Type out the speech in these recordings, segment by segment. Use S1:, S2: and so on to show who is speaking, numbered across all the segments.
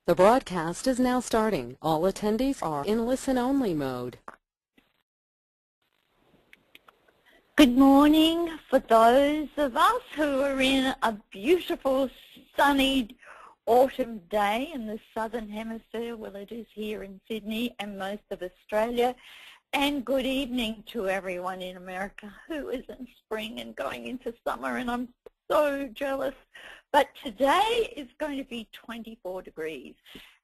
S1: The broadcast is now starting. All attendees are in listen-only mode.
S2: Good morning for those of us who are in a beautiful sunny autumn day in the southern hemisphere. Well, it is here in Sydney and most of Australia. And good evening to everyone in America who is in spring and going into summer, and I'm so jealous. But today is going to be 24 degrees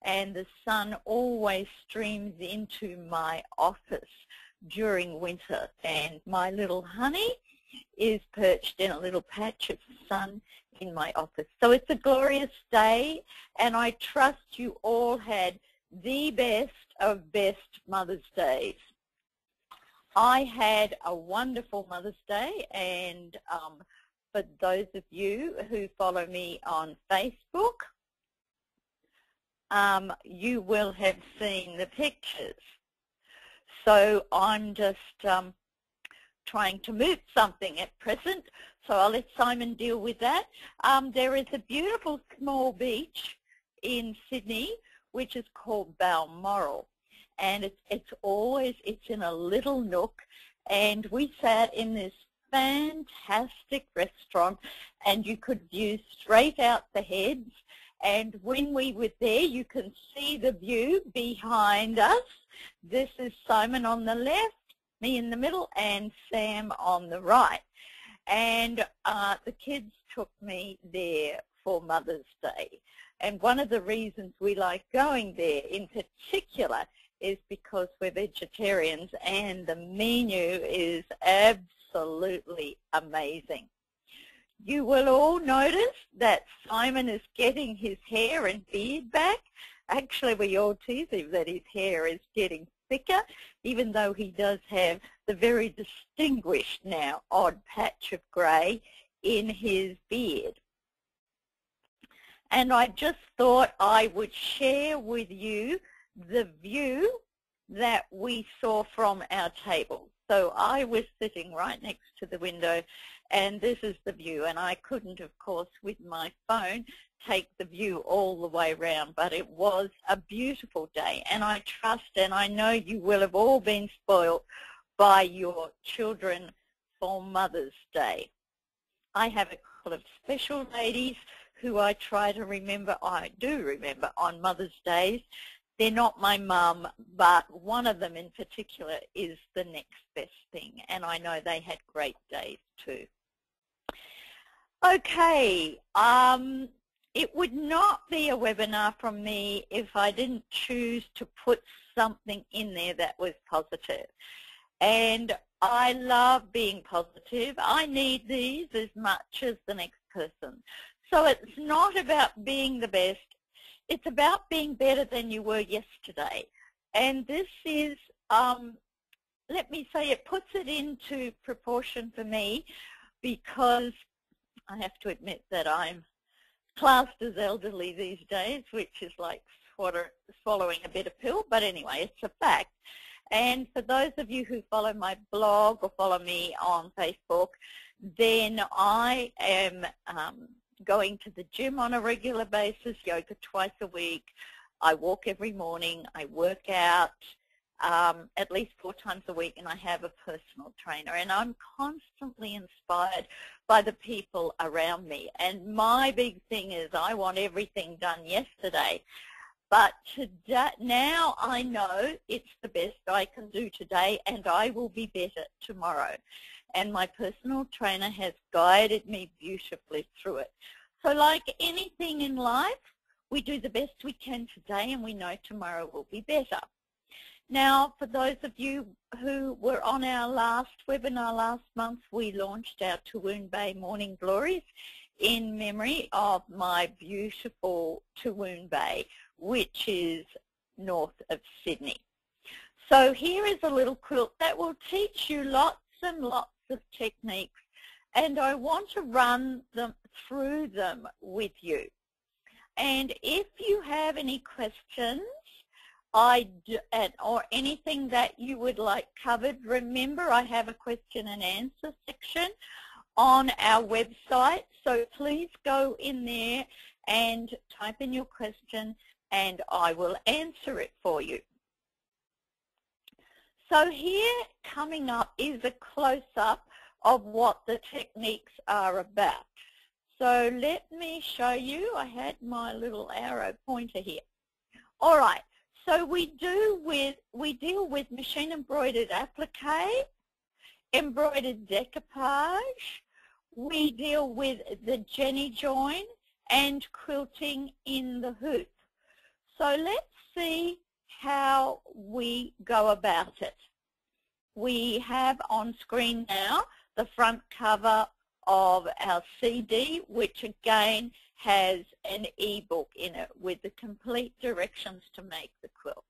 S2: and the sun always streams into my office during winter, and my little honey is perched in a little patch of sun in my office. So it's a glorious day, and I trust you all had the best of best Mother's Days. I had a wonderful Mother's Day, and for those of you who follow me on Facebook, you will have seen the pictures. So I'm just trying to move something at present, so I'll let Simon deal with that. There is a beautiful small beach in Sydney which is called Balmoral, and it's in a little nook, and we sat in this fantastic restaurant, and you could view straight out the heads, and when we were there you can see the view behind us. This is Simon on the left, me in the middle, and Sam on the right. And the kids took me there for Mother's Day, and one of the reasons we like going there in particular is because we're vegetarians, and the menu is absolutely amazing. You will all notice that Simon is getting his hair and beard back. Actually, we all tease him that his hair is getting thicker, even though he does have the very distinguished now odd patch of grey in his beard. And I just thought I would share with you the view that we saw from our table. So I was sitting right next to the window, and this is the view, and I couldn't, of course, with my phone take the view all the way around, but it was a beautiful day, and I trust and I know you will have all been spoiled by your children for Mother's Day. I have a couple of special ladies who I try to remember, I do remember on Mother's Days. They're not my mum, but one of them in particular is the next best thing, and I know they had great days too. Okay, it would not be a webinar from me if I didn't choose to put something in there that was positive. And I love being positive. I need these as much as the next person. So it's not about being the best. It's about being better than you were yesterday. And this is, let me say, it puts it into proportion for me, because I have to admit that I'm classed as elderly these days, which is like swallowing a bitter pill, but anyway, it's a fact. And for those of you who follow my blog or follow me on Facebook, then I am going to the gym on a regular basis, yoga twice a week. I walk every morning. I work out at least 4 times a week, and I have a personal trainer. And I'm constantly inspired by the people around me. And my big thing is I want everything done yesterday. But today, now I know it's the best I can do today, and I will be better tomorrow. And my personal trainer has guided me beautifully through it. So like anything in life, we do the best we can today, and we know tomorrow will be better. Now, for those of you who were on our last webinar last month, we launched our Toowoon Bay Morning Glories in memory of my beautiful Toowoon Bay, which is north of Sydney. So here is a little quilt that will teach you lots and lots of techniques, and I want to run them through them with you. And if you have any questions or anything that you would like covered, remember I have a question and answer section on our website, so please go in there and type in your question, and I will answer it for you. So here coming up is a close-up of what the techniques are about. So let me show you. I had my little arrow pointer here. All right, so we deal with machine embroidered applique, embroidered decoupage, we deal with the Jenny join, and quilting in the hoop. So let's see how we go about it. We have on screen now the front cover of our CD, which again has an ebook in it with the complete directions to make the quilt.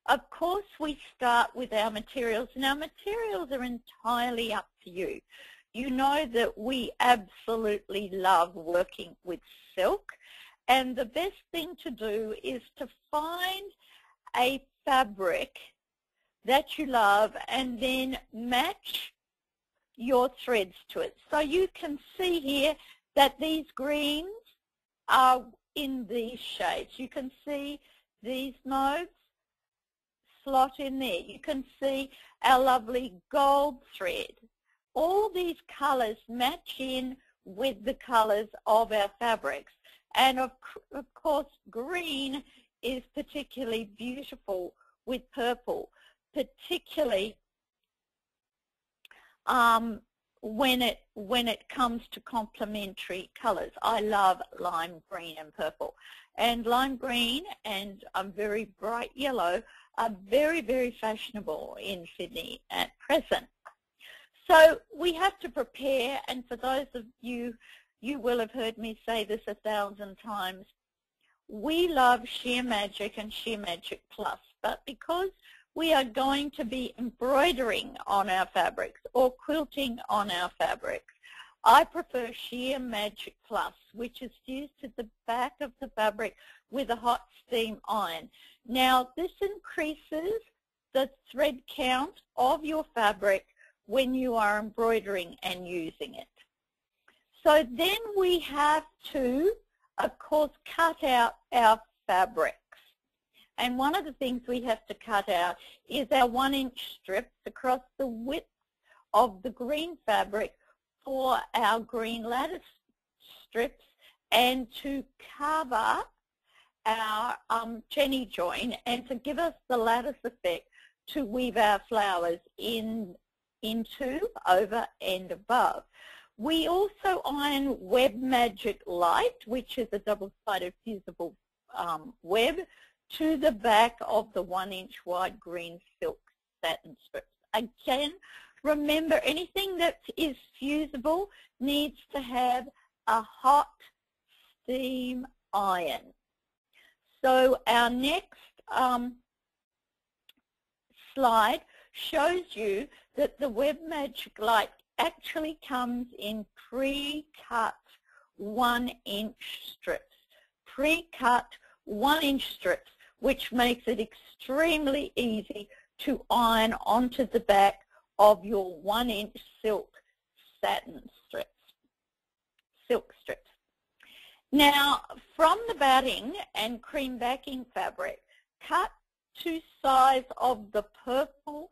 S2: Of course, we start with our materials, and our materials are entirely up to you. You know that we absolutely love working with silk, and the best thing to do is to find a fabric that you love and then match your threads to it. So you can see here that these greens are in these shades. You can see these modes slot in there. You can see our lovely gold thread. All these colors match in with the colors of our fabrics. And of course, green is particularly beautiful with purple, particularly when it comes to complementary colors. I love lime green and purple. And lime green and very bright yellow are very, very fashionable in Sydney at present. So we have to prepare, and for those of you, you will have heard me say this 1,000 times, we love Sheer Magic and Sheer Magic Plus, but because we are going to be embroidering on our fabrics or quilting on our fabrics, I prefer Sheer Magic Plus, which is fused to the back of the fabric with a hot steam iron. Now, this increases the thread count of your fabric when you are embroidering and using it. So then we have to, of course, cut out our fabrics. And one of the things we have to cut out is our 1-inch strips across the width of the green fabric for our green lattice strips, and to cover our Jenny join, and to give us the lattice effect to weave our flowers into, over, and above. We also iron Web Magic Light, which is a double-sided fusible web, to the back of the 1-inch wide green silk satin strips. Again, remember, anything that is fusible needs to have a hot steam iron. So our next slide shows you that the Web Magic Light actually comes in pre-cut 1-inch strips. Pre-cut 1-inch strips, which makes it extremely easy to iron onto the back of your 1-inch silk satin strips, silk strips. Now, from the batting and cream backing fabric, cut to size of the purple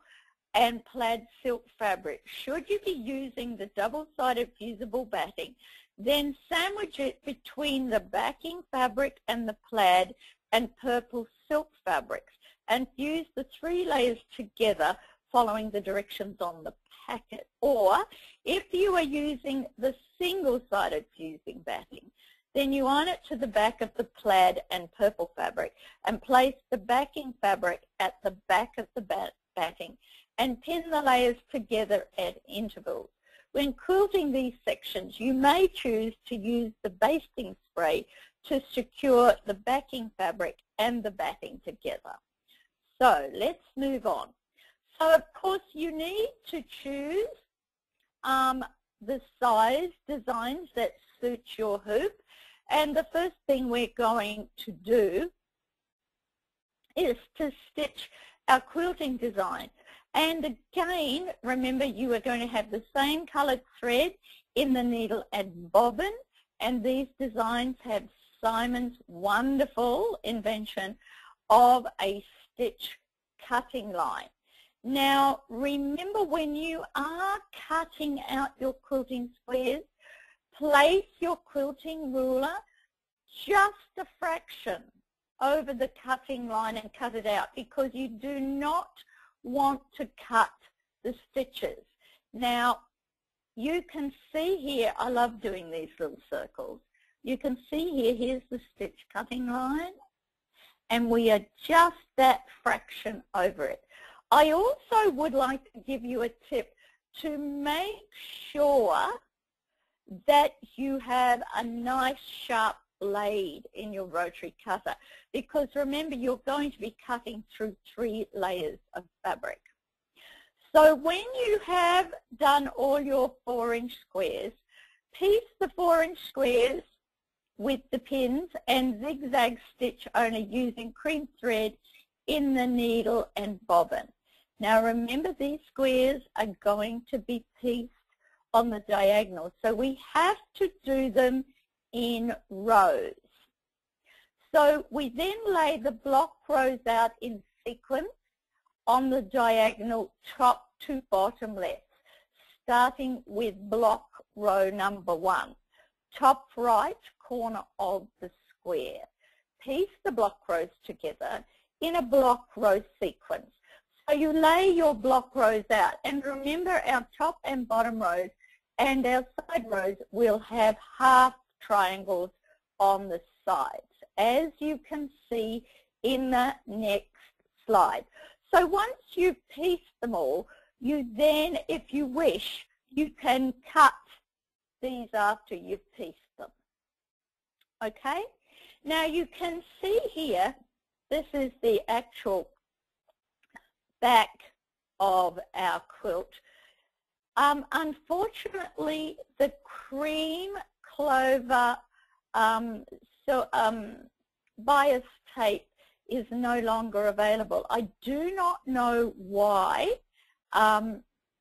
S2: and plaid silk fabric. Should you be using the double-sided fusible batting, then sandwich it between the backing fabric and the plaid and purple silk fabrics, and fuse the 3 layers together following the directions on the packet. Or if you are using the single-sided fusing batting, then you iron it to the back of the plaid and purple fabric and place the backing fabric at the back of the batting and pin the layers together at intervals. When quilting these sections, you may choose to use the basting spray to secure the backing fabric and the batting together. So let's move on. So of course you need to choose the size designs that suit your hoop. And the first thing we're going to do is to stitch our quilting design. And again, remember, you are going to have the same coloured thread in the needle and bobbin, and these designs have Simon's wonderful invention of a stitch cutting line. Now, remember, when you are cutting out your quilting squares, place your quilting ruler just a fraction over the cutting line and cut it out, because you do not want to cut the stitches. Now, you can see here, I love doing these little circles. You can see here, here's the stitch cutting line, and we are just that fraction over it. I also would like to give you a tip to make sure that you have a nice sharp blade in your rotary cutter, because remember, you're going to be cutting through 3 layers of fabric. So when you have done all your 4-inch squares, piece the 4-inch squares with the pins and zigzag stitch only using cream thread in the needle and bobbin. Now remember, these squares are going to be pieced on the diagonal, so we have to do them in rows. So we then lay the block rows out in sequence on the diagonal top to bottom left, starting with block row number 1, top right corner of the square. Piece the block rows together in a block row sequence. So you lay your block rows out, and remember, our top and bottom rows and our side rows will have half triangles on the sides, as you can see in the next slide. So once you've pieced them all, you then, if you wish, you can cut these after you've pieced them. Okay? Now you can see here, this is the actual back of our quilt. Unfortunately, the cream clover bias tape is no longer available. I do not know why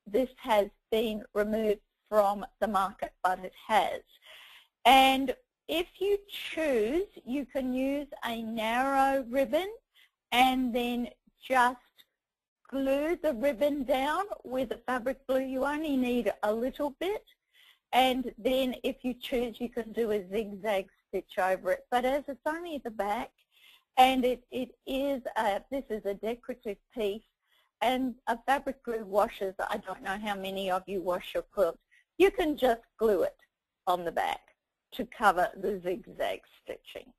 S2: this has been removed from the market, but it has. And if you choose, you can use a narrow ribbon and then just glue the ribbon down with a fabric glue. You only need a little bit, and then if you choose, you can do a zigzag stitch over it. But as it's only at the back, and this is a decorative piece, and a fabric glue washes, I don't know how many of you wash your quilt, you can just glue it on the back to cover the zigzag stitching.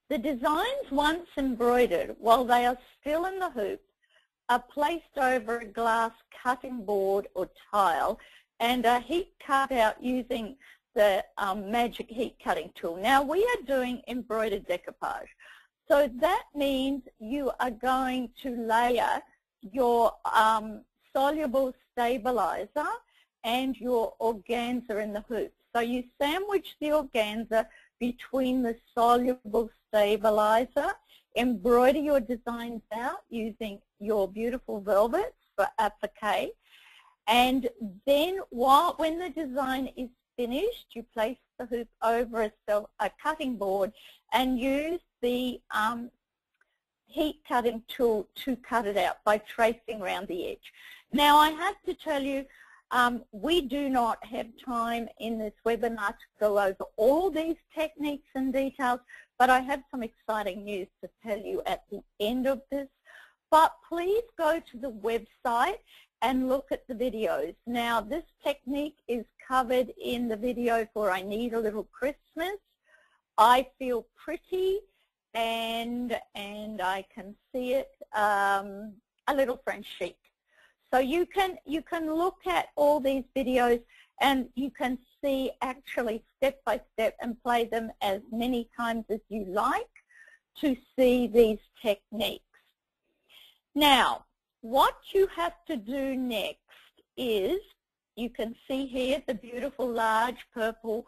S2: The designs, once embroidered, while they are still in the hoop, are placed over a glass cutting board or tile and are heat cut out using the magic heat cutting tool. Now we are doing embroidered decoupage. So that means you are going to layer your soluble stabilizer and your organza in the hoop. So you sandwich the organza between the soluble stabilizer, embroider your designs out using your beautiful velvets for applique, and then when the design is finished, you place the hoop over a cutting board and use the heat cutting tool to cut it out by tracing around the edge. Now I have to tell you, we do not have time in this webinar to go over all these techniques and details, but I have some exciting news to tell you at the end of this. But please go to the website and look at the videos. Now this technique is covered in the video for I Need a Little Christmas, I Feel Pretty, and I Can See It, A Little French Chic. So you can look at all these videos and you can see actually step by step and play them as many times as you like to see these techniques. Now, what you have to do next is, you can see here the beautiful large purple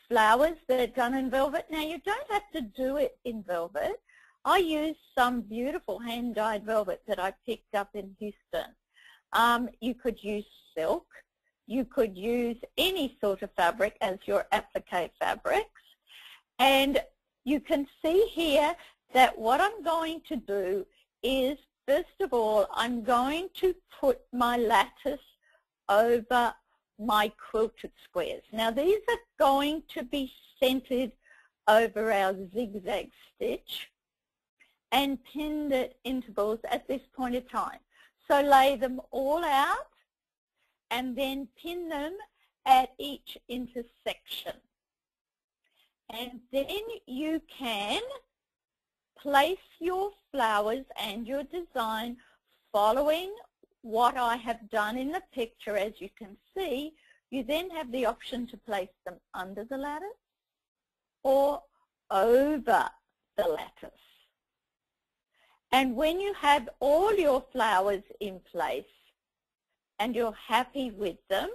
S2: flowers that are done in velvet. Now you don't have to do it in velvet. I used some beautiful hand-dyed velvet that I picked up in Houston. You could use silk. You could use any sort of fabric as your applique fabrics. And you can see here that what I'm going to do is, first of all, I'm going to put my lattice over my quilted squares. Now these are going to be centered over our zigzag stitch and pinned at intervals at this point in time. So lay them all out and then pin them at each intersection. And then you can place your flowers and your design following what I have done in the picture. As you can see, you then have the option to place them under the lattice or over the lattice. And when you have all your flowers in place and you're happy with them,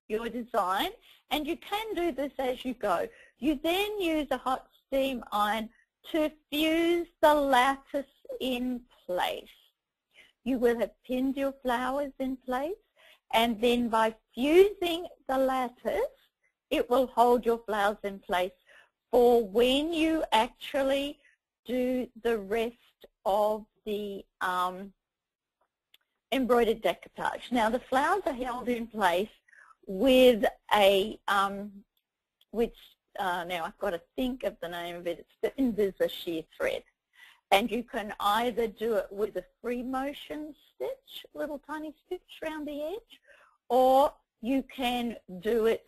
S2: your design, and you can do this as you go, you then use a hot steam iron to fuse the lattice in place. You will have pinned your flowers in place, and then by fusing the lattice, it will hold your flowers in place for when you actually do the rest of the embroidered decoupage. Now the flowers are held in place with a now I've got to think of the name of it. It's the Invisa shear thread, and you can either do it with a free motion stitch, little tiny stitch around the edge, or you can do it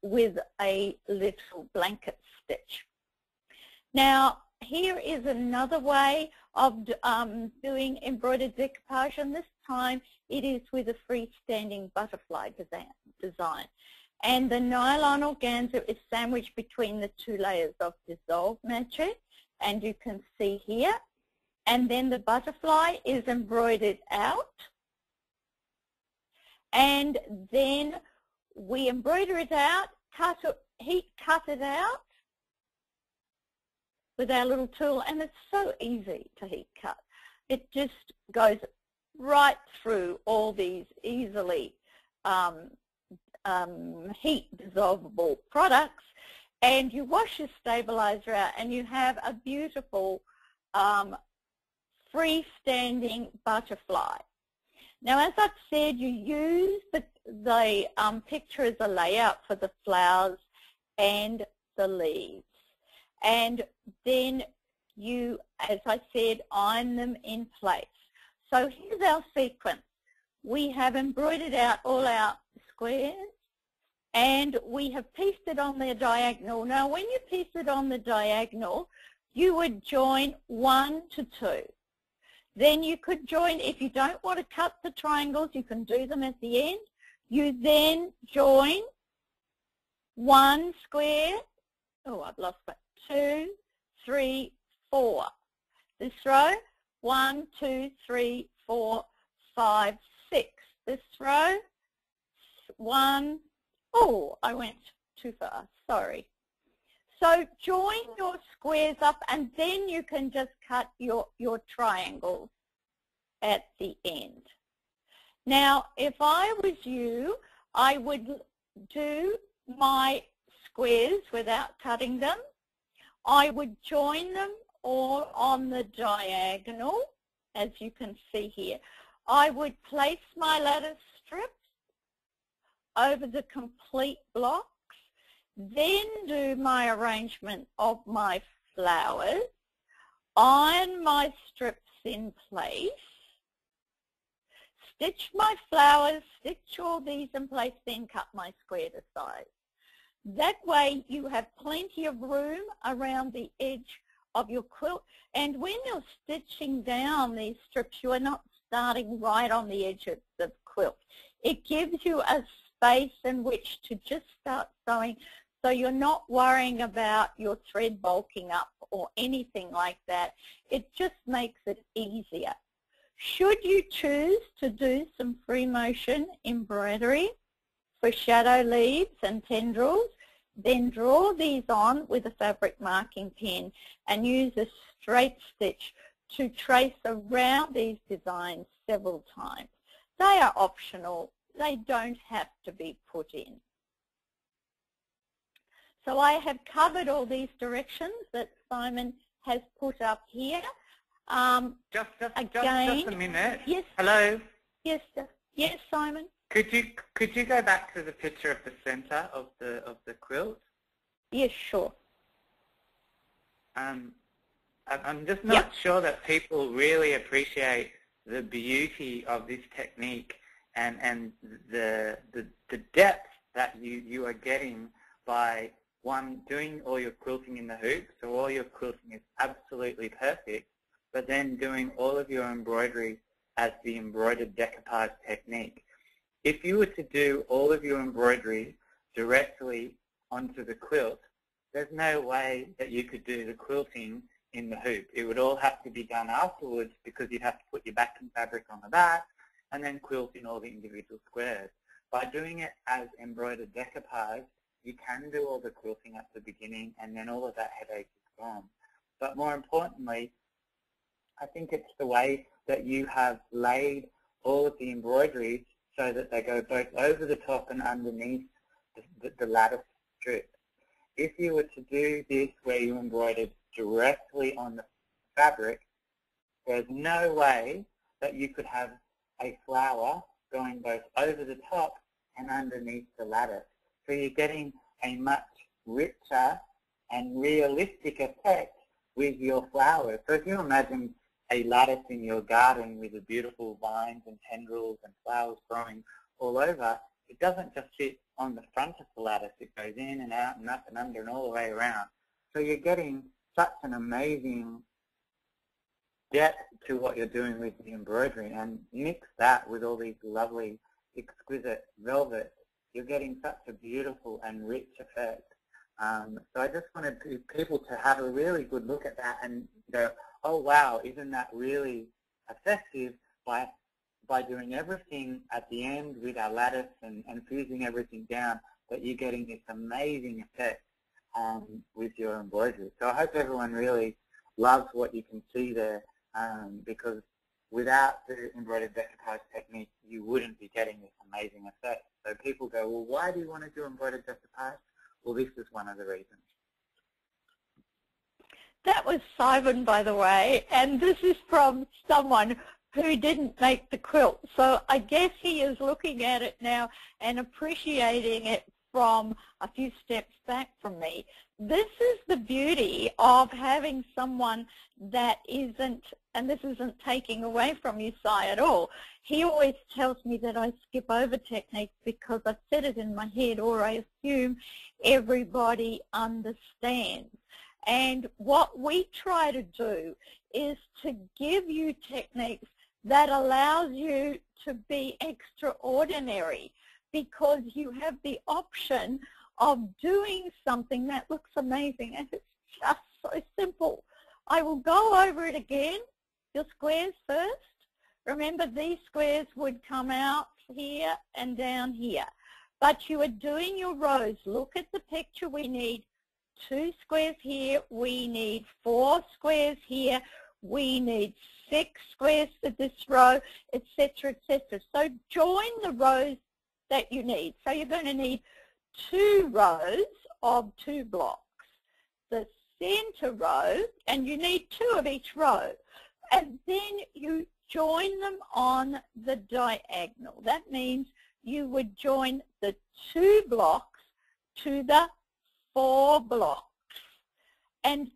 S2: with a little blanket stitch. Now here is another way of doing embroidered decoupage, and this time it is with a freestanding butterfly design. And the nylon organza is sandwiched between the two layers of dissolved magic, and you can see here. And then the butterfly is embroidered out, and then we embroider it out, heat cut it out with our little tool, and it's so easy to heat cut. It just goes right through all these easily heat dissolvable products, and you wash your stabilizer out and you have a beautiful freestanding butterfly. Now as I've said, you use the picture as a layout for the flowers and the leaves, and then you, as I said, iron them in place. So here's our sequence. We have embroidered out all our squares, and we have pieced it on the diagonal. Now when you piece it on the diagonal, you would join 1 to 2. Then you could join, if you don't want to cut the triangles, you can do them at the end. You then join 1 square, oh I've lost that, 2, 3, 4. This row, 1, 2, 3, 4, 5, 6. This row, 1, oh, I went too far, sorry. So join your squares up, and then you can just cut your triangles at the end. Now, if I was you, I would do my squares without cutting them. I would join them all on the diagonal, as you can see here. I would place my lattice strips over the complete blocks, then do my arrangement of my flowers, iron my strips in place, stitch my flowers, stitch all these in place, then cut my square to size. That way you have plenty of room around the edge of your quilt, and when you're stitching down these strips, you are not starting right on the edge of the quilt. It gives you a space in which to just start sewing, so you're not worrying about your thread bulking up or anything like that. It just makes it easier. Should you choose to do some free motion embroidery for shadow leaves and tendrils, then draw these on with a fabric marking pen and use a straight stitch to trace around these designs several times. They are optional. They don't have to be put in. So I have covered all these directions that Simon has put up here.
S3: Just
S2: Again,
S3: a minute.
S2: yes.
S3: Hello.
S2: Yes, yes, Simon.
S3: Could you go back to the picture of the center of the quilt?
S2: Yes, sure.
S3: I'm just not sure that people really appreciate the beauty of this technique and the depth that you are getting by doing all your quilting in the hoop. So all your quilting is absolutely perfect, but then doing all of your embroidery as the embroidered decoupage technique. If you were to do all of your embroidery directly onto the quilt, there's no way that you could do the quilting in the hoop. It would all have to be done afterwards because you'd have to put your backing fabric on the back and then quilt in all the individual squares. By doing it as embroidered decoupage, you can do all the quilting at the beginning and then all of that headache is gone. But more importantly, I think it's the way that you have laid all of the embroideries so that they go both over the top and underneath the lattice strip. If you were to do this where you embroidered directly on the fabric, there's no way that you could have a flower going both over the top and underneath the lattice. So you're getting a much richer and realistic effect with your flowers. So if you imagine a lattice in your garden with the beautiful vines and tendrils and flowers growing all over, it doesn't just sit on the front of the lattice. It goes in and out and up and under and all the way around. So you're getting such an amazing depth to what you're doing with the embroidery, and mix that with all these lovely, exquisite velvet, you're getting such a beautiful and rich effect. So I just wanted people to have a really good look at that and go, oh wow, isn't that really effective by doing everything at the end with our lattice and fusing everything down, that you're getting this amazing effect with your embroidery. So I hope everyone really loves what you can see there, because without the embroidered decoupage technique, you wouldn't be getting this amazing effect. So people go, well, why do you want to do embroidered decoupage? Well, this is one of the reasons.
S2: That was Simon, by the way, and this is from someone who didn't make the quilt. So I guess he is looking at it now and appreciating it from a few steps back from me. This is the beauty of having someone that isn't, and this isn't taking away from you, Si, at all. He always tells me that I skip over techniques because I've said it in my head, or I assume everybody understands. And what we try to do is to give you techniques that allows you to be extraordinary, because you have the option of doing something that looks amazing, and it's just so simple. I will go over it again. Your squares first. Remember, these squares would come out here and down here. But you are doing your rows. Look at the picture. We need 2 squares here. We need 4 squares here. We need 6 squares for this row, etc., etc. So join the rows that you need. So you're going to need 2 rows of 2 blocks. The center row, and you need 2 of each row. And then you join them on the diagonal. That means you would join the 2 blocks to the 4 blocks. And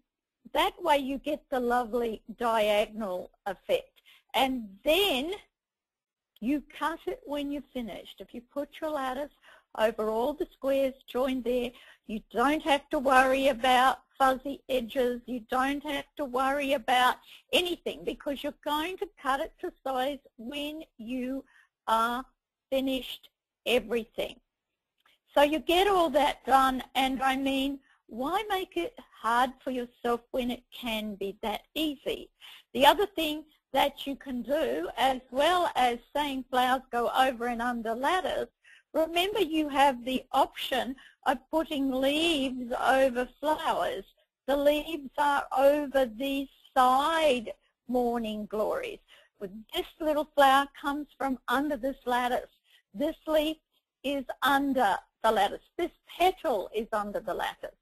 S2: that way you get the lovely diagonal effect. And then you cut it when you're finished. If you put your lattice over all the squares joined there, you don't have to worry about fuzzy edges. You don't have to worry about anything, because you're going to cut it to size when you are finished everything. So you get all that done, and I mean, why make it hard for yourself when it can be that easy? The other thing that you can do, as well as saying flowers go over and under lattice, remember you have the option of putting leaves over flowers. The leaves are over the side morning glories. This little flower comes from under this lattice. This leaf is under the lattice. This petal is under the lattice.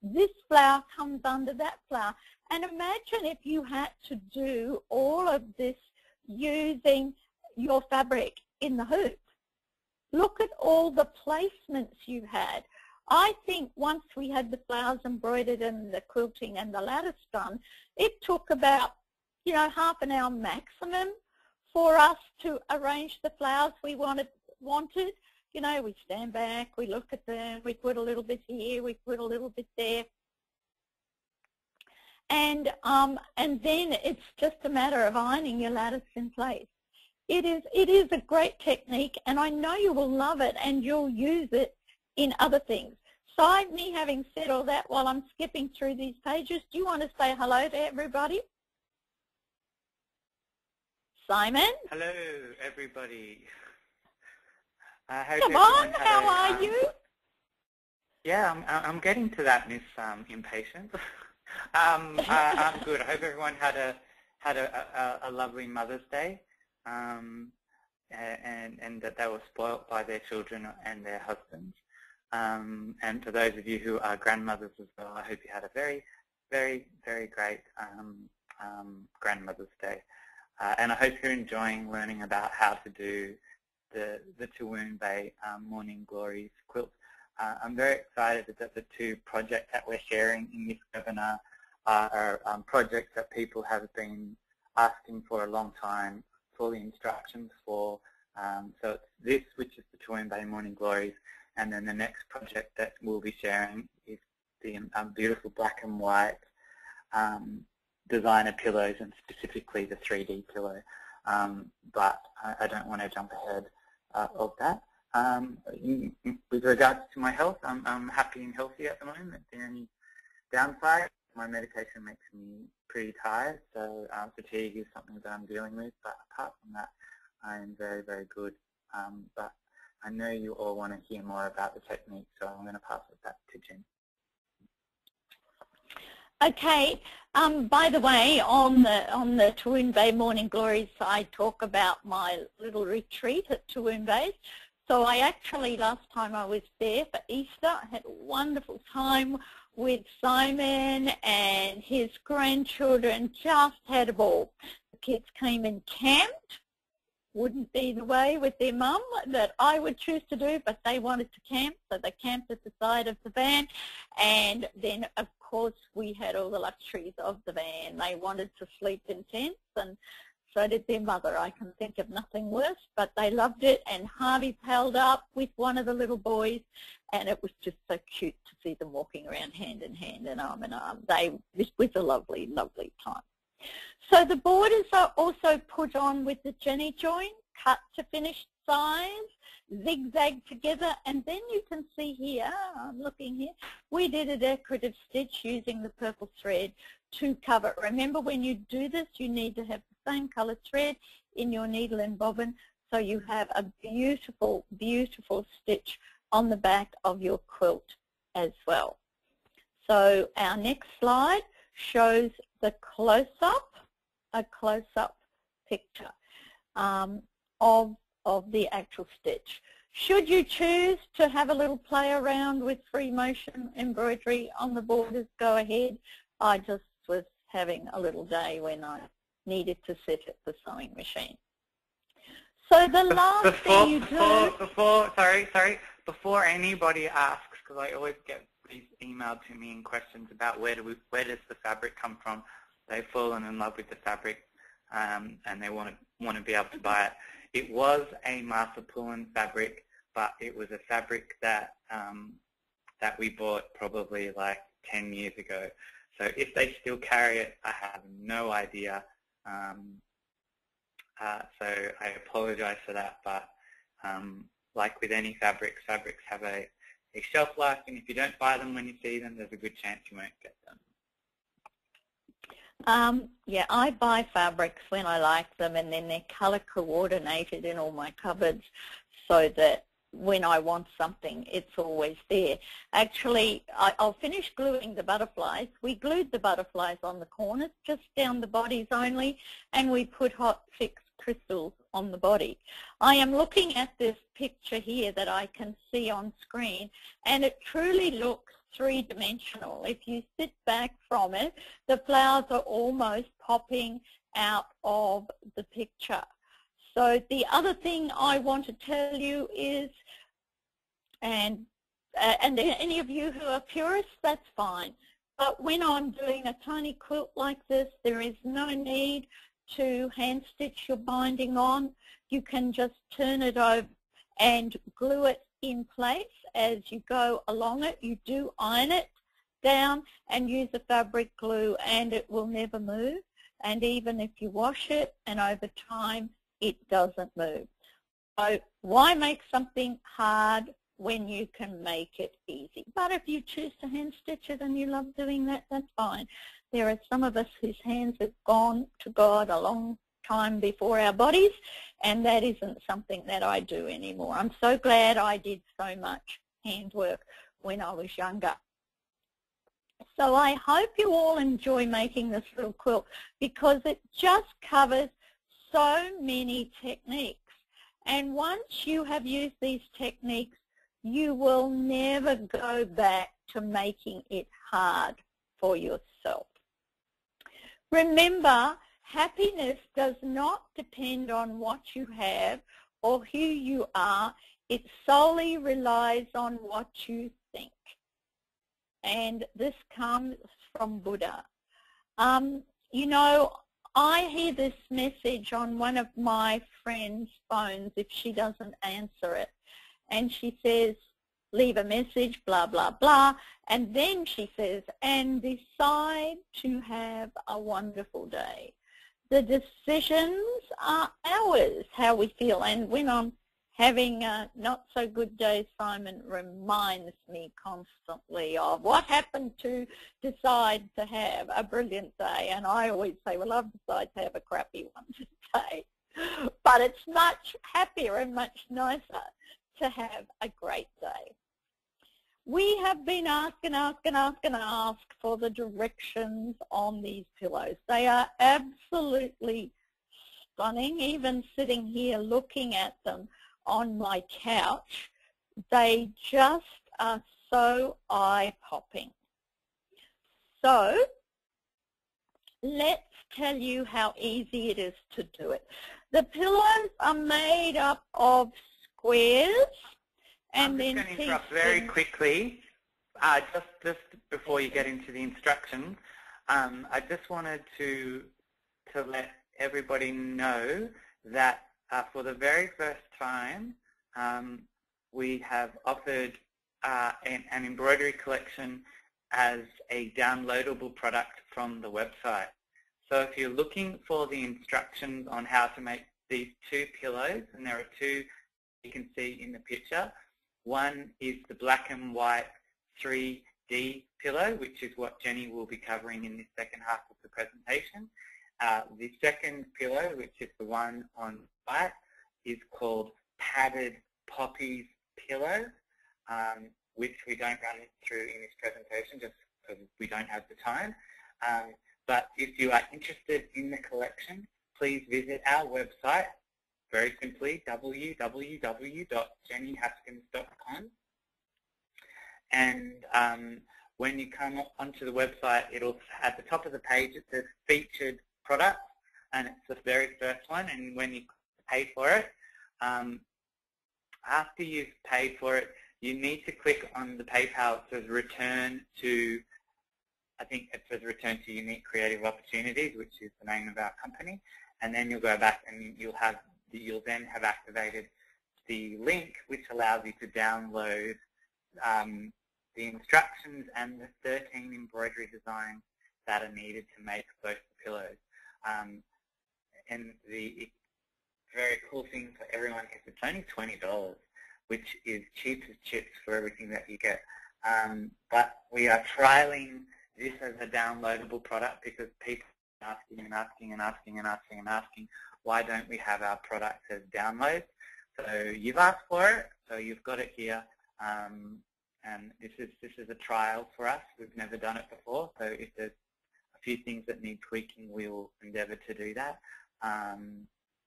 S2: This flower comes under that flower. And imagine if you had to do all of this using your fabric in the hoop. Look at all the placements you had. I think once we had the flowers embroidered and the quilting and the lattice done, it took about, half an hour maximum for us to arrange the flowers we wanted. We stand back, we look at them, we put a little bit here, we put a little bit there. And then it's just a matter of ironing your lattice in place. It is a great technique, and I know you will love it and you'll use it in other things. So me having said all that while I'm skipping through these pages, do you want to say hello to everybody? Simon?
S3: Hello, everybody.
S2: Come on, how are you?
S3: Yeah, I'm getting to that, Miss Impatience. I'm good. I hope everyone had a lovely Mother's Day, and that they were spoilt by their children and their husbands. And for those of you who are grandmothers as well, I hope you had a very, very, very great Grandmother's Day. And I hope you're enjoying learning about how to do the Toowoon Bay Morning Glories quilt. I'm very excited that the two projects that we're sharing in this webinar are projects that people have been asking for a long time for the instructions for. So it's this, which is the Toowoon Bay Morning Glories, and then the next project that we'll be sharing is the beautiful black and white designer pillows, and specifically the 3D pillow. But I don't want to jump ahead of that. With regards to my health, I'm happy and healthy at the moment. The only downside, my medication makes me pretty tired, so fatigue is something that I'm dealing with. But apart from that, I am very, very good. But I know you all want to hear more about the technique, so I'm going to pass it back to Jen.
S2: Okay. By the way, on the Toowoon Bay Morning Glories, I talk about my little retreat at Toowoon Bay. So I actually, last time I was there for Easter, I had a wonderful time with Simon and his grandchildren. Just had a ball. The kids came and camped. Wouldn't be the way with their mum that I would choose to do, but they wanted to camp, so they camped at the side of the van. And then, of course, we had all the luxuries of the van. They wanted to sleep in tents, and so did their mother. I can think of nothing worse, but they loved it. And Harvey palled up with one of the little boys, and it was just so cute to see them walking around hand in hand and arm in arm. This was a lovely, lovely time. So the borders are also put on with the Jenny join, cut to finished size, zigzag together, and then you can see here, I'm looking here, we did a decorative stitch using the purple thread to cover. Remember, when you do this, you need to have the same colour thread in your needle and bobbin, so you have a beautiful, beautiful stitch on the back of your quilt as well. So our next slide shows the close-up, a close-up picture of the actual stitch. Should you choose to have a little play around with free motion embroidery on the borders, go ahead. I just was having a little day when I needed to sit at the sewing machine. So the last thing you do... Before anybody asks, because I always get these emailed to me in questions about where does the fabric come from. They've fallen in love with the fabric and they want to be able to buy it. It was a Martha fabric, but it was a fabric that that we bought probably like 10 years ago. So if they still carry it, I have no idea. So I apologize for that, but like with any fabrics have a shelf life, and if you don't buy them when you see them, there's a good chance you won't get them. Yeah, I buy fabrics when I like them, and then they're color coordinated in all my cupboards so that when I want something, it's always there. Actually, I'll finish gluing the butterflies. We glued the butterflies on the corners, just down the bodies only, and we put hot fix crystals on the body. I am looking at this picture here that I can see on screen, and it truly looks three-dimensional. If you sit back from it, the flowers are almost popping out of the picture. So the other thing I want to tell you is, and any of you who are purists, that's fine. But when I'm doing a tiny quilt like this, there is no need to hand stitch your binding on. You can just turn it over and glue it in place as you go along it. You do iron it down and use a fabric glue, and it will never move. And even if you wash it and over time, it doesn't move. So why make something hard when you can make it easy? But if you choose to hand stitch it and you love doing that, that's fine. There are some of us whose hands have gone to God a long time before our bodies, and that isn't something that I do anymore. I'm so glad I did so much handwork when I was younger. So I hope you all enjoy making this little quilt, because it just covers so many techniques. And once you have used these techniques, you will never go back to making it hard for yourself. Remember, happiness does not depend on what you have or who you are. It solely relies on what you think. And this comes from Buddha. You know, I hear this message on one of my friend's phones if she doesn't answer it. And she says, leave a message, blah, blah, blah. And then she says, and decide to have a wonderful day. The decisions are ours, how we feel. And when I'm having not so good days, Simon reminds me constantly of what happened to decide to have a brilliant day. And I always say, well, I've decided to have a crappy one today. But it's much happier and much nicer to have a great day. We have been asked for the directions on these pillows. They are absolutely stunning. Even sitting here looking at them on my couch, they just are so eye-popping. So let's tell you how easy it is to do it. The pillows are made up of squares, and then
S3: I'm just going to interrupt very quickly, just before you get into the instructions. I just wanted to let everybody know that for the very first time, we have offered an embroidery collection as a downloadable product from the website. So if you're looking for the instructions on how to make these two pillows, and there are two you can see in the picture. One is the black and white 3D pillow, which is what Jenny will be covering in the second half of the presentation. The second pillow, which is the one on white, is called Padded Poppies Pillow, which we don't run through in this presentation just because we don't have the time. But if you are interested in the collection, please visit our website, very simply, www.jennyhaskins.com. And when you come onto the website, it'll, at the top of the page, it says featured products, and it's the very first one. And when you pay for it, after you've paid for it, you need to click on the PayPal. It says return to, I think it says return to Unique Creative Opportunities, which is the name of our company. And then you'll go back and you'll then have activated the link, which allows you to download the instructions and the 13 embroidery designs that are needed to make both the pillows. And the very cool thing for everyone is it's only $20, which is cheap as chips for everything that you get. But we are trialing this as a downloadable product because people are asking, why don't we have our product as downloads? So you've asked for it, so you've got it here. And this is a trial for us. We've never done it before, so if there's a few things that need tweaking, we will endeavour to do that.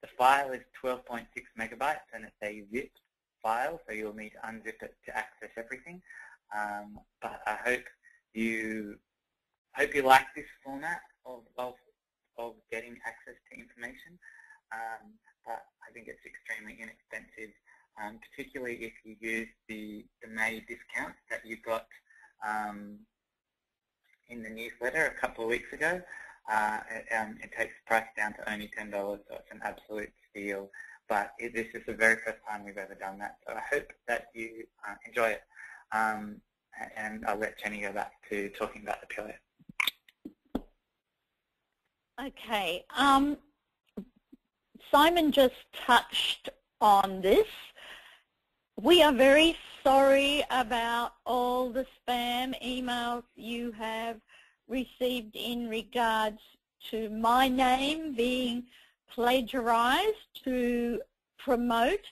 S3: The file is 12.6 megabytes, and it's a zipped file, so you'll need to unzip it to access everything. But I hope you like this format of getting access to information. But I think it's extremely inexpensive, particularly if you use the May discount that you got in the newsletter a couple of weeks ago. It takes the price down to only $10, so it's an absolute steal. But this is the very first time we've ever done that, so I hope that you enjoy it. And I'll let Jenny go back to talking about the pillow.
S2: Okay. Simon just touched on this. We are very sorry about all the spam emails you have received in regards to my name being plagiarized to promote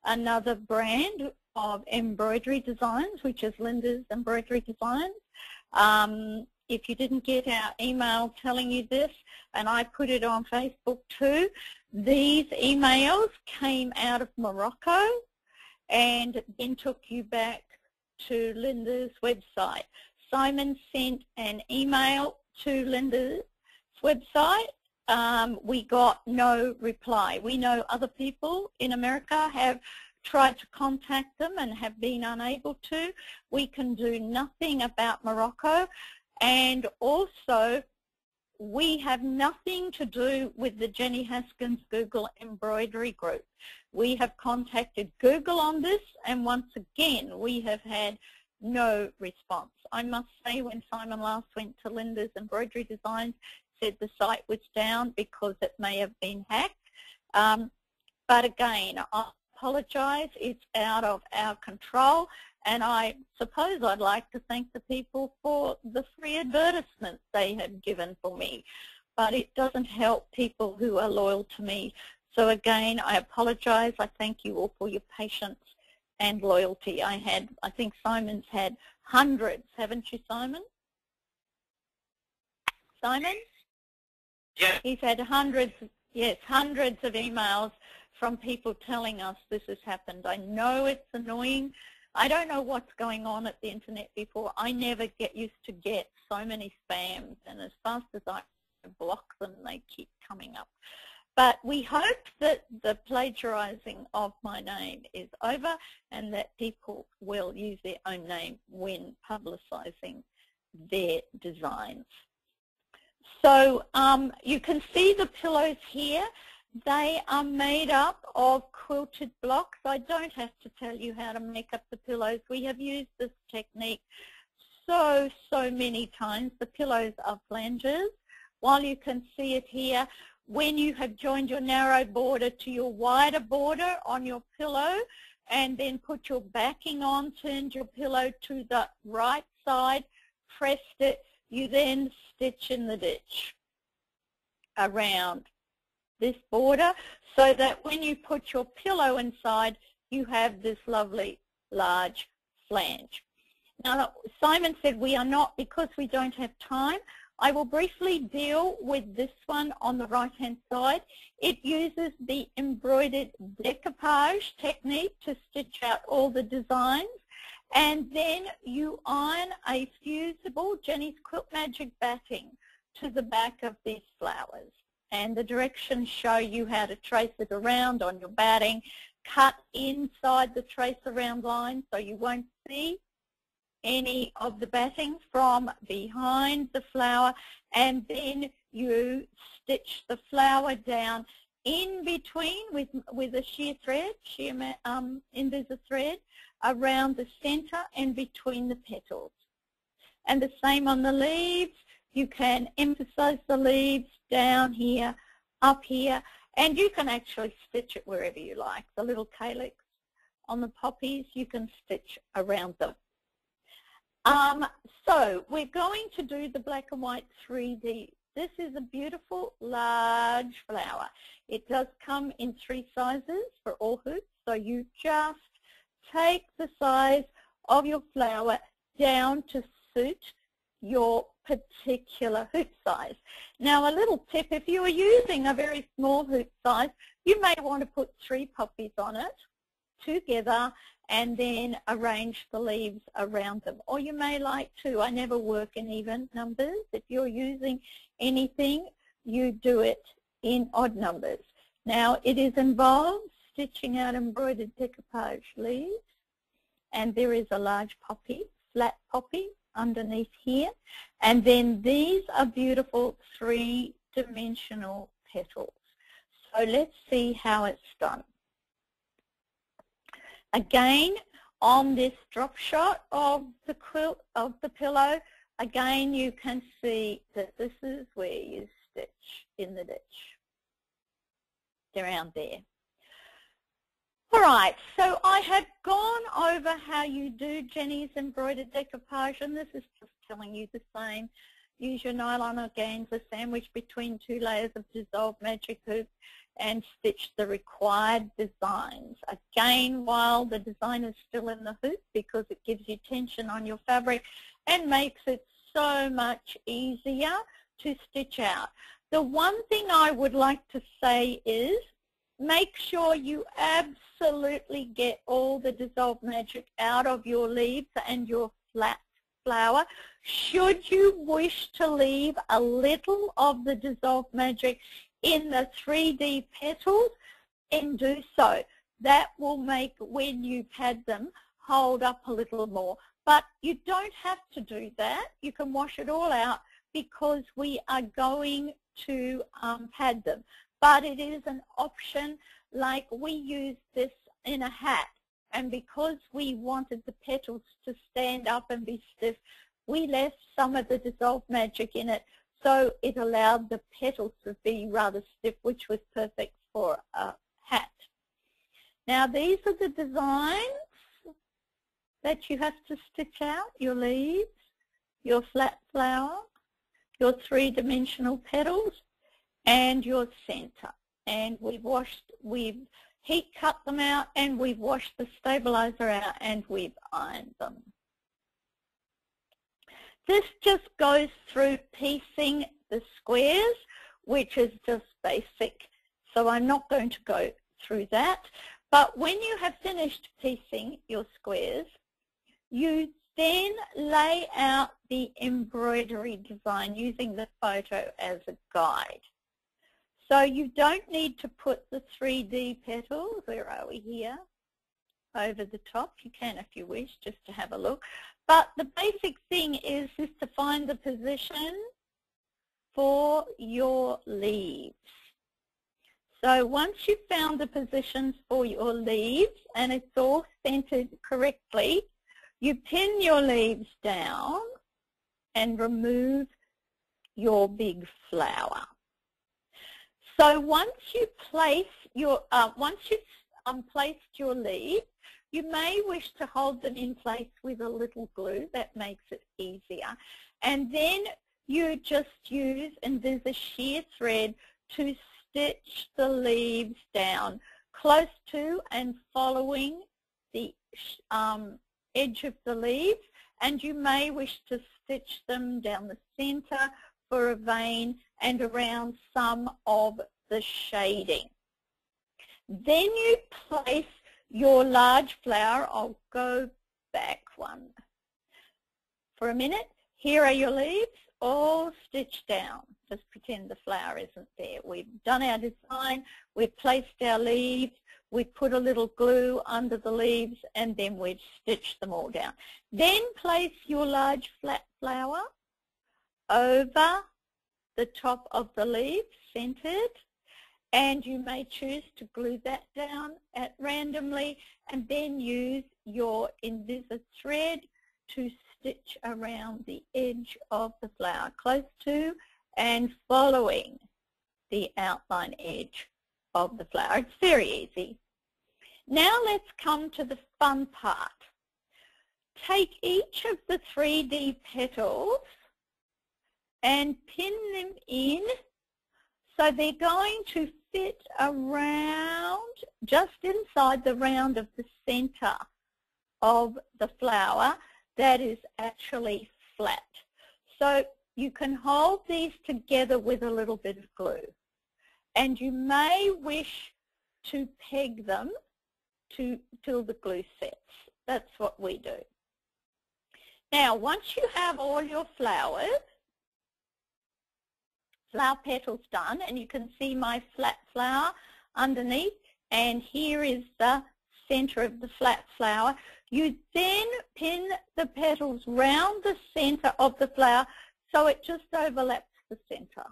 S2: another brand of embroidery designs, which is Linda's Embroidery Designs. If you didn't get our email telling you this, and I put it on Facebook too, these emails came out of Morocco and then took you back to Linda's website. Simon sent an email to Linda's website. We got no reply. We know other people in America have tried to contact them and have been unable to. We can do nothing about Morocco, and also we have nothing to do with the Jenny Haskins Google Embroidery Group. We have contacted Google on this, and once again we have had no response. I must say, when Simon last went to Linda's Embroidery Designs, said the site was down because it may have been hacked. But again, I apologize, it's out of our control, and I suppose I'd like to thank the people for the free advertisements they have given for me, but it doesn't help people who are loyal to me. So again, I apologize. I thank you all for your patience and loyalty. I think Simon's had hundreds, haven't you, Simon? Simon?
S3: Yeah.
S2: He's had hundreds, yes, hundreds of emails from people telling us this has happened. I know it's annoying. I don't know what's going on at the internet before. I never used to get so many spams, and as fast as I block them, they keep coming up. But we hope that the plagiarizing of my name is over and that people will use their own name when publicizing their designs. So you can see the pillows here. They are made up of quilted blocks. I don't have to tell you how to make up the pillows. We have used this technique so many times. The pillows are flanges. While you can see it here, when you have joined your narrow border to your wider border on your pillow and then put your backing on, turned your pillow to the right side, pressed it, you then stitch in the ditch around this border so that when you put your pillow inside, you have this lovely large flange. Now, Simon said we are not, because we don't have time. I will briefly deal with this one on the right-hand side. It uses the embroidered decoupage technique to stitch out all the designs. And then you iron a fusible Jenny's Quilt Magic batting to the back of these flowers. And the directions show you how to trace it around on your batting. Cut inside the trace around line so you won't see any of the batting from behind the flower, and then you stitch the flower down in between with a sheer thread, Invisor thread, around the center and between the petals. And the same on the leaves. You can emphasize the leaves down here, up here, and you can actually stitch it wherever you like. The little calyx on the poppies, you can stitch around them. So we're going to do the black and white 3D. This is a beautiful large flower. It does come in 3 sizes for all hoops, so you just take the size of your flower down to suit your particular hoop size. Now, a little tip, if you are using a very small hoop size, you may want to put 3 poppies on it together and then arrange the leaves around them. Or you may like to, I never work in even numbers. If you're using anything, you do it in odd numbers. Now, it is involved stitching out embroidered decoupage leaves, and there is a large poppy, flat poppy underneath here, and then these are beautiful 3-dimensional petals. So let's see how it's done. Again, on this drop shot of the quilt, of the pillow, again you can see that this is where you stitch in the ditch, around there. All right, so I have gone over how you do Jenny's embroidered decoupage, and this is just telling you the same. Use your nylon organza sandwich between 2 layers of dissolved magic hoop and stitch the required designs. Again, while the design is still in the hoop, because it gives you tension on your fabric and makes it so much easier to stitch out. The one thing I would like to say is, make sure you absolutely get all the dissolved magic out of your leaves and your flat flower. Should you wish to leave a little of the dissolved magic in the 3D petals, then do so. That will make, when you pad them, hold up a little more. But you don't have to do that. You can wash it all out because we are going to pad them. But it is an option. Like we use this in a hat, and because we wanted the petals to stand up and be stiff, we left some of the dissolved magic in it, so it allowed the petals to be rather stiff, which was perfect for a hat. Now these are the designs that you have to stitch out: your leaves, your flat flower, your 3-dimensional petals, and your center. And we've heat cut them out, and we've washed the stabilizer out, and we've ironed them. This just goes through piecing the squares, which is just basic, so I'm not going to go through that. But when you have finished piecing your squares, you then lay out the embroidery design using the photo as a guide. So you don't need to put the 3D petals, where are we here, over the top. You can if you wish, just to have a look. But the basic thing is to find the position for your leaves. So once you've found the positions for your leaves and it's all centered correctly, you pin your leaves down and remove your big flower. So once you place your, placed your leaves, you may wish to hold them in place with a little glue. That makes it easier. And then you just use, and there's a sheer thread to stitch the leaves down close to and following the edge of the leaves, and you may wish to stitch them down the center for a vein and around some of the shading. Then you place your large flower. I'll go back one for a minute. Here are your leaves all stitched down. Just pretend the flower isn't there. We've done our design, we've placed our leaves, we've put a little glue under the leaves, and then we've stitched them all down. Then place your large flat flower over the top of the leaves, centered, and you may choose to glue that down randomly, and then use your Invisa thread to stitch around the edge of the flower, close to and following the outline edge of the flower. It's very easy. Now let's come to the fun part. Take each of the 3D petals and pin them in so they're going to fit around, just inside the round of the center of the flower that is actually flat. So you can hold these together with a little bit of glue. And you may wish to peg them till the glue sets. That's what we do. Now, once you have all your flower petals done, and you can see my flat flower underneath, and here is the center of the flat flower, you then pin the petals round the center of the flower so it just overlaps the center.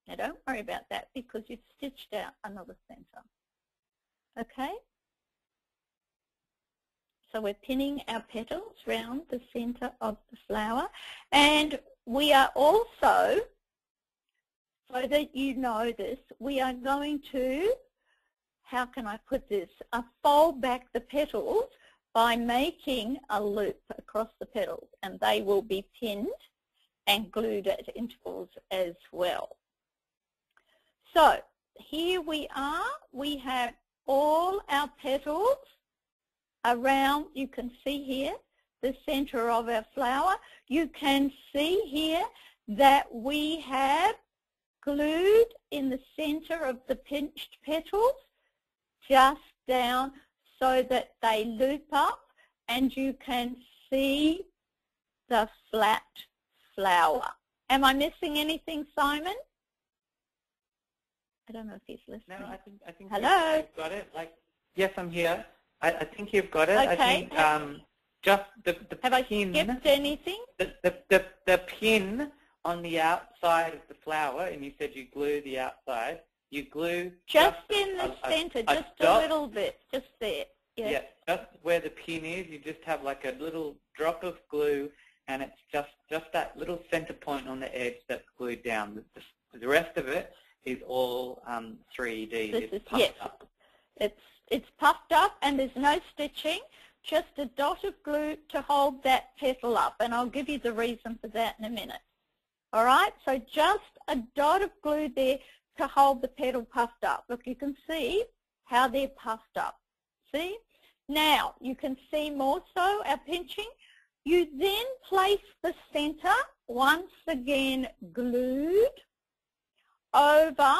S2: Now, don't worry about that because you've stitched out another center. Okay? So we're pinning our petals round the center of the flower, and we are also, so that you know this, we are going to, how can I put this, fold back the petals by making a loop across the petals, and they will be pinned and glued at intervals as well. So here we are, we have all our petals around, you can see here, the center of our flower. You can see here that we have glued in the center of the pinched petals just down so that they loop up, and you can see the flat flower. Am I missing anything, Simon? I don't know if he's listening.
S3: No, I think
S2: Hello?
S3: you've got it. Like, yes, I'm here. I think you've got it.
S2: Okay.
S3: I think just the
S2: Have
S3: pin.
S2: I skipped anything?
S3: The pin on the outside of the flower, and you said you glue the outside. You glue
S2: just in the center, just a little bit, just there. Yes.
S3: Yeah, just where the pin is, you just have like a little drop of glue, and it's just that little center point on the edge that's glued down. The rest of it is all 3D. It's puffed up.
S2: It's puffed up, and there's no stitching, just a dot of glue to hold that petal up, and I'll give you the reason for that in a minute. All right, so just a dot of glue there to hold the petal puffed up. Look, you can see how they're puffed up. See? Now, you can see more so our pinching. You then place the center, once again glued, over,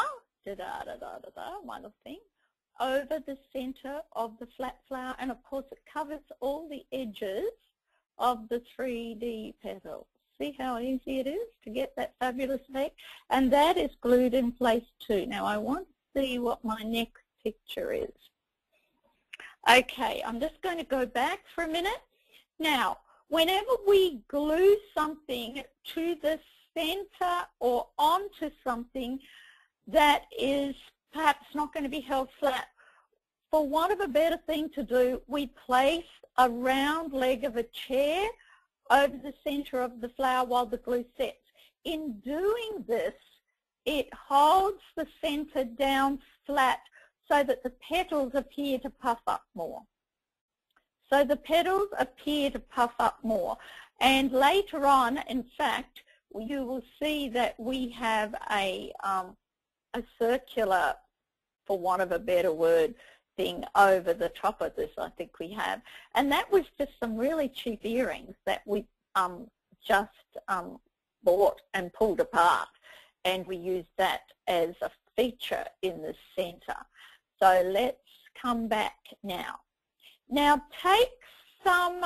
S2: one other thing, over the center of the flat flower, and of course it covers all the edges of the 3D petals. See how easy it is to get that fabulous effect? And that is glued in place too. Now I want to see what my next picture is. Okay, I'm just going to go back for a minute. Now, whenever we glue something to the center or onto something that is perhaps not going to be held flat, for want of a better thing to do, we place a round leg of a chair over the center of the flower while the glue sets. In doing this, it holds the center down flat so that the petals appear to puff up more. So the petals appear to puff up more. And later on, in fact, you will see that we have a circular, for want of a better word, thing over the top of this, I think we have. And that was just some really cheap earrings that we just bought and pulled apart. And we used that as a feature in the center. So let's come back now. Now take some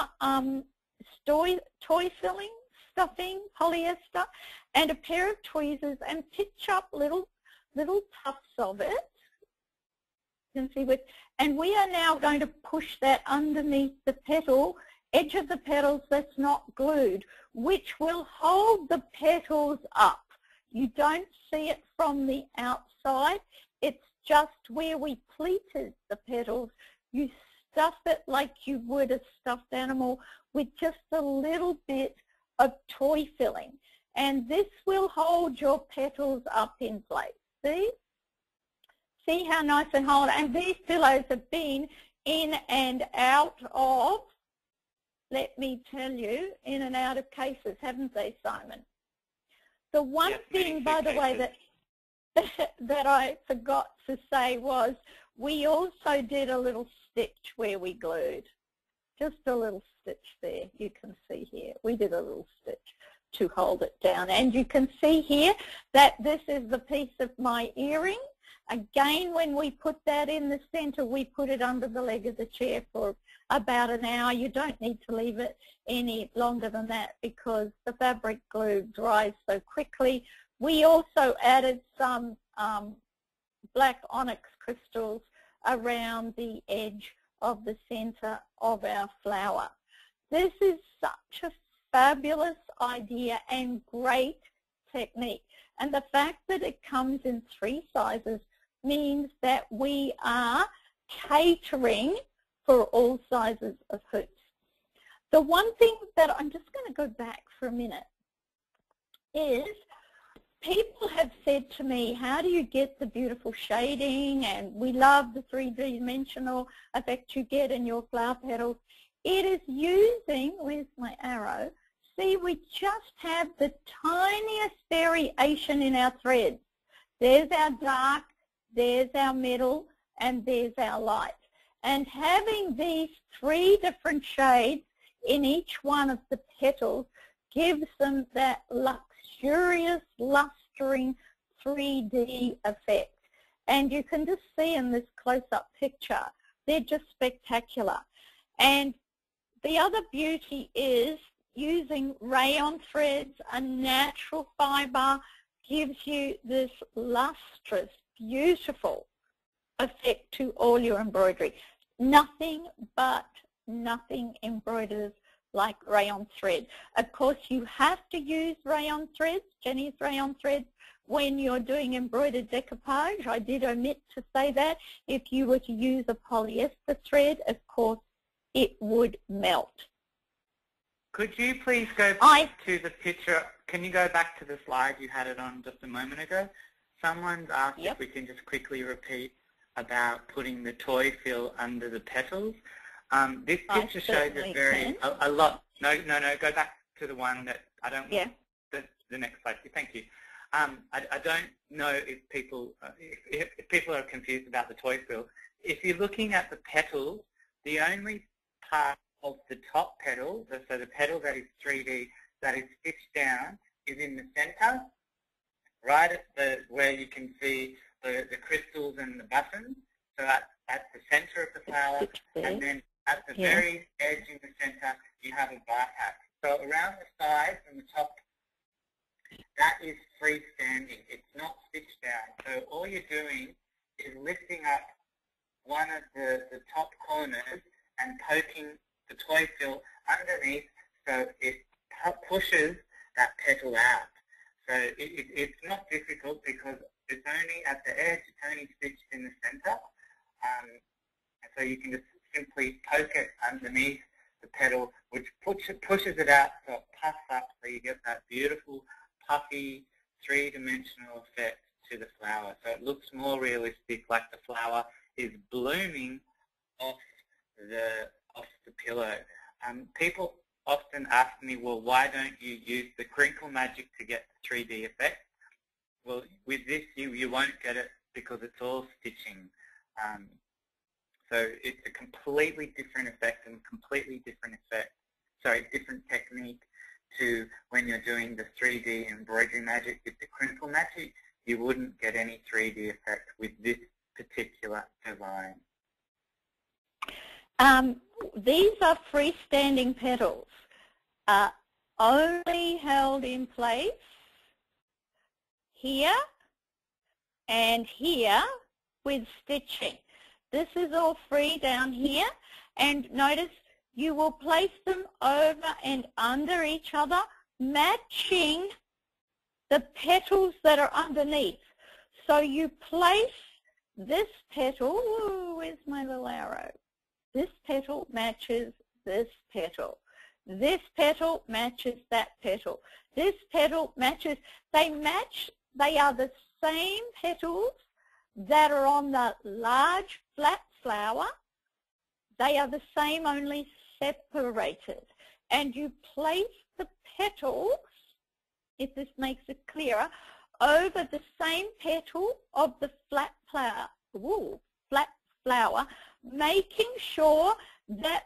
S2: toy filling, stuffing, polyester, and a pair of tweezers and pitch up little tufts of it. You can see and we are now going to push that underneath the petal, edge of the petals that's not glued, which will hold the petals up. You don't see it from the outside. It's just where we pleated the petals. You stuff it like you would a stuffed animal with just a little bit of toy filling. And this will hold your petals up in place. See? See how nice and hold. And these pillows have been in and out of, let me tell you, in and out of cases, haven't they, Simon? The one thing, by the way, that I forgot to say was we also did a little stitch where we glued. Just a little stitch there, you can see here. We did a little stitch. to hold it down. And you can see here that this is the piece of my earring. Again, when we put that in the center, we put it under the leg of the chair for about an hour. You don't need to leave it any longer than that because the fabric glue dries so quickly. We also added some black onyx crystals around the edge of the center of our flower. This is such a fabulous idea and great technique. And the fact that it comes in 3 sizes means that we are catering for all sizes of hoops. The one thing that I'm just going to go back for a minute is people have said to me, how do you get the beautiful shading? And we love the 3-dimensional effect you get in your flower petals. It is using, where's my arrow? See, we just have the tiniest variation in our threads. There's our dark, there's our middle, and there's our light. And having these 3 different shades in each one of the petals gives them that luxurious, lustering 3D effect. And you can just see in this close-up picture, they're just spectacular. And the other beauty is using rayon threads, a natural fiber, gives you this lustrous, beautiful effect to all your embroidery. Nothing embroiders like rayon thread. Of course, you have to use rayon threads, Jenny's rayon threads, when you're doing embroidered decoupage. I did omit to say that. If you were to use a polyester thread, of course, it would melt.
S3: Could you please go back to the picture? Can you go back to the slide you had it on just a moment ago? Someone's asked if we can just quickly repeat about putting the toy fill under the petals. This picture shows it a lot. No, go back to the one that I don't want. The next slide. Thank you. I don't know if people are confused about the toy fill. If you're looking at the petals, the only part of the top petal, so the petal that is 3D, that is stitched down, is in the center, right at where you can see the crystals and the buttons. So at the center of the flower, and then at the very edge in the center, you have a bar tack. So around the sides and the top, that is freestanding. It's not stitched down. So all you're doing is lifting up one of the top corners and poking the toy fill underneath so it pushes that petal out. So it's not difficult because it's only at the edge, it's only stitched in the center. And so you can just simply poke it underneath the petal, which pushes it out so it puffs up so you get that beautiful, puffy, 3-dimensional effect to the flower. So it looks more realistic, like the flower is blooming off the pillow. People often ask me, well, why don't you use the crinkle magic to get the 3D effect? Well, with this, you won't get it because it's all stitching. So it's a completely different effect and completely different different technique to when you're doing the 3D embroidery magic. With the crinkle magic, you wouldn't get any 3D effect with this particular design.
S2: These are freestanding petals, only held in place here and here with stitching. This is all free down here, and notice you will place them over and under each other, matching the petals that are underneath. So you place this petal, ooh, where's my little arrow? This petal matches this petal. This petal matches that petal. This petal matches, they are the same petals that are on the large flat flower. They are the same, only separated. And you place the petals, if this makes it clearer, over the same petal of the flat flower, making sure that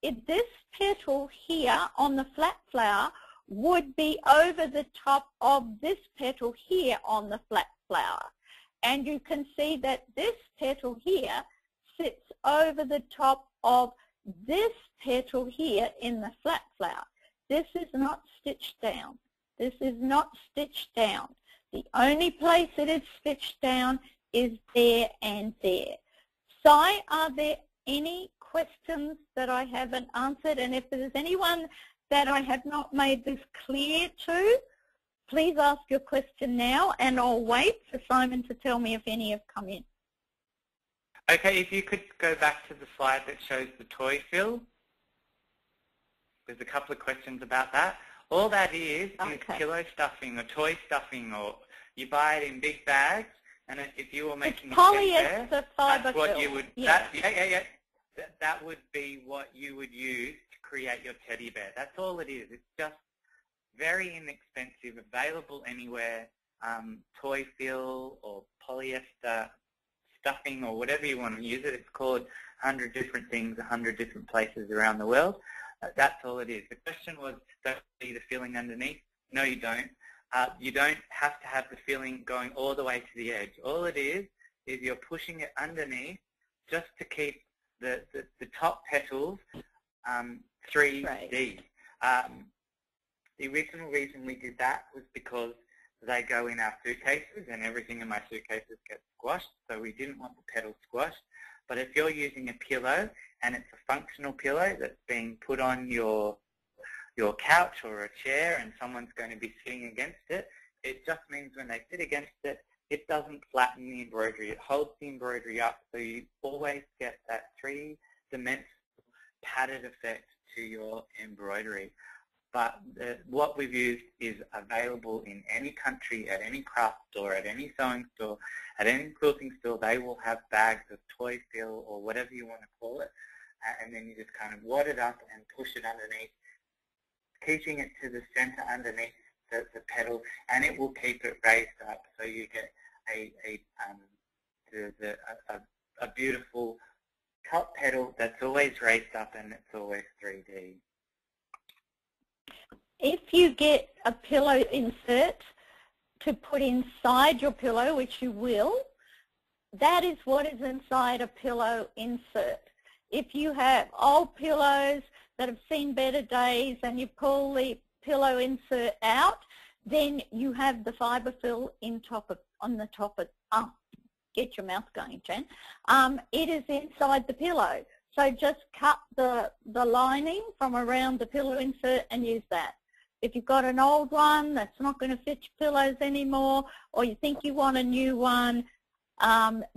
S2: this petal here on the flat flower would be over the top of this petal here on the flat flower. And you can see that this petal here sits over the top of this petal here in the flat flower. This is not stitched down. This is not stitched down. The only place it is stitched down is there and there. Si, are there any questions that I haven't answered? And if there's anyone that I have not made this clear to, please ask your question now, and I'll wait for Simon to tell me if any have come in.
S3: Okay, if you could go back to the slide that shows the toy fill. There's a couple of questions about that. All that is pillow stuffing or toy stuffing, or you buy it in big bags, and if you were making a teddy bear, that's what you would, that would be what you would use to create your teddy bear. That's all it is. It's just very inexpensive, available anywhere, toy fill or polyester stuffing or whatever you want to use it. It's called 100 different things, 100 different places around the world. That's all it is. The question was, don't see the filling underneath? No, you don't. You don't have to have the filling going all the way to the edge. All it is you're pushing it underneath just to keep the top petals 3D. The original reason we did that was because they go in our suitcases and everything in my suitcases gets squashed, so we didn't want the petals squashed. But if you're using a pillow and it's a functional pillow that's being put on your couch or a chair and someone's going to be sitting against it, it just means when they sit against it, it doesn't flatten the embroidery. It holds the embroidery up, so you always get that three-dimensional padded effect to your embroidery. But what we've used is available in any country, at any craft store, at any sewing store, at any quilting store. They will have bags of toy fill or whatever you want to call it, and then you just kind of wad it up and push it underneath, keeping it to the center underneath the petal, and it will keep it raised up, so you get a beautiful cut petal that's always raised up and it's always 3D.
S2: If you get a pillow insert to put inside your pillow, which you will, that is what is inside a pillow insert. If you have old pillows that have seen better days and you pull the pillow insert out, then you have the fibre fill on the top of, get your mouth going, Jen. It is inside the pillow. So just cut the lining from around the pillow insert and use that. If you've got an old one that's not going to fit your pillows anymore, or you think you want a new one,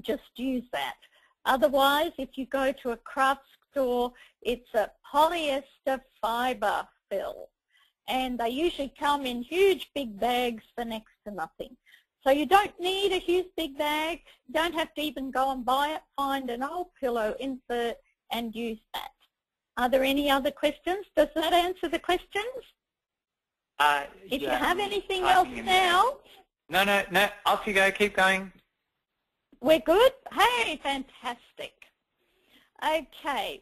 S2: just use that. Otherwise, if you go to a craft store, it's a polyester fibre fill. And they usually come in huge big bags for next to nothing. So you don't need a huge big bag. You don't have to even go and buy it. Find an old pillow insert and use that. Are there any other questions? Does that answer the questions? If you have anything else now.
S3: No, off you go, keep going.
S2: We're good? Hey, fantastic. Okay.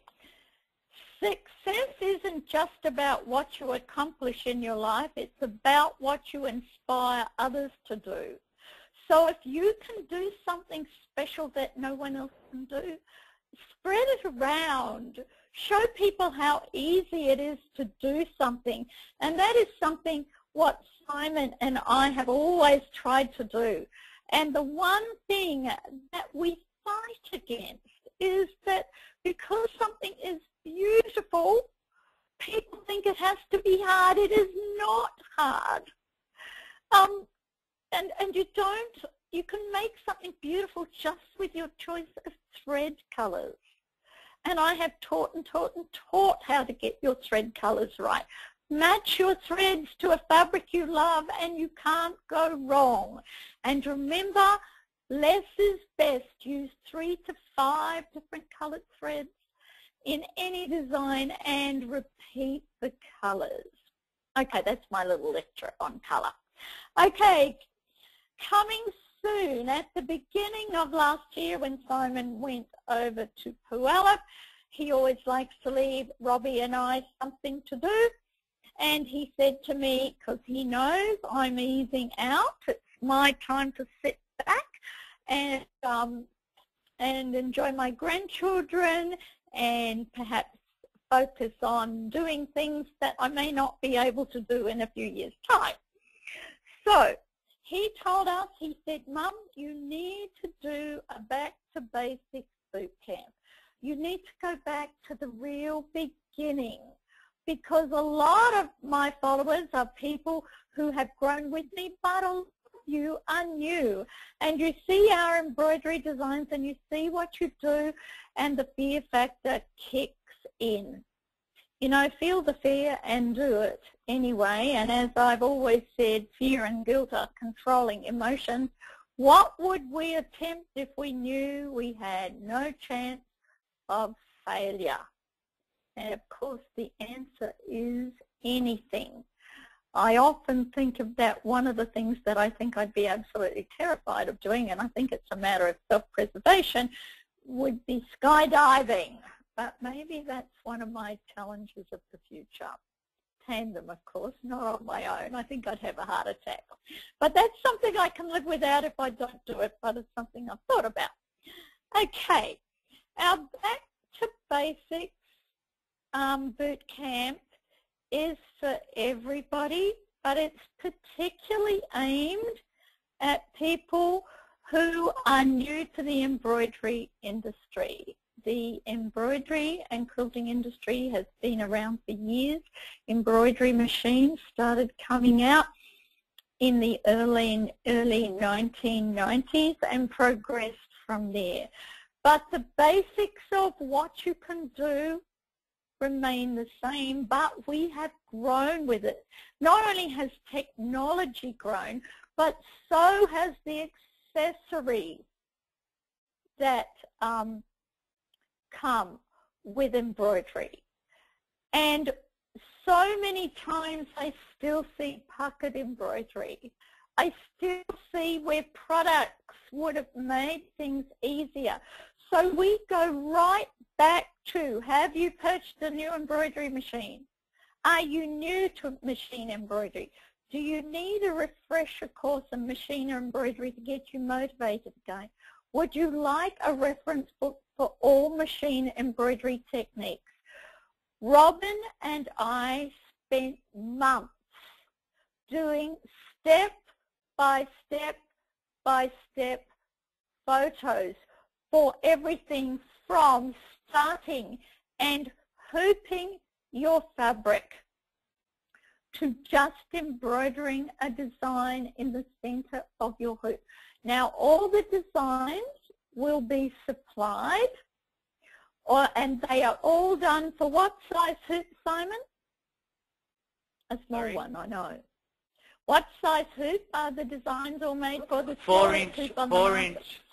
S2: Success isn't just about what you accomplish in your life, it's about what you inspire others to do. So if you can do something special that no one else can do, spread it around. Show people how easy it is to do something. And that is something what Simon and I have always tried to do. And the one thing that we fight against is that because something is beautiful, people think it has to be hard. It is not hard. And you can make something beautiful just with your choice of thread colours. And I have taught and taught and taught how to get your thread colours right. Match your threads to a fabric you love and you can't go wrong. And remember, less is best. Use 3 to 5 different coloured threads in any design and repeat the colours. Okay, that's my little lecture on colour. Okay, coming soon, at the beginning of last year when Simon went over to Puyallup, he always likes to leave Robbie and I something to do. And he said to me, because he knows I'm easing out, it's my time to sit back and enjoy my grandchildren and perhaps focus on doing things that I may not be able to do in a few years' time. So he told us, he said, Mum, you need to do a back to basics boot camp. You need to go back to the real beginning, because a lot of my followers are people who have grown with me, but a lot of you are new. And you see our embroidery designs and you see what you do, and the fear factor kicks in. You know, feel the fear and do it anyway. And as I've always said, fear and guilt are controlling emotions. What would we attempt if we knew we had no chance of failure? And of course the answer is anything. I often think of that. One of the things that I think I'd be absolutely terrified of doing, and I think it's a matter of self-preservation, would be skydiving. But maybe that's one of my challenges of the future. Tandem, of course, not on my own. I think I'd have a heart attack. But that's something I can live without if I don't do it, but it's something I've thought about. Okay, our back to basics boot camp is for everybody, but it's particularly aimed at people who are new to the embroidery industry. The embroidery and quilting industry has been around for years. Embroidery machines started coming out in the early 1990s and progressed from there. But the basics of what you can do remain the same, but we have grown with it. Not only has technology grown, but so has the accessories that come with embroidery. And so many times I still see puckered embroidery. I still see where products would have made things easier. So we go right back to, have you purchased a new embroidery machine? Are you new to machine embroidery? Do you need a refresher course in machine embroidery to get you motivated again? Would you like a reference book for all machine embroidery techniques? Robin and I spent months doing step-by-step photos for everything from starting and hooping your fabric to just embroidering a design in the center of your hoop. Now all the designs will be supplied, and they are all done for what size hoop, Simon? A small one, I know. What size hoop are the designs all made for? The
S3: 4-inch,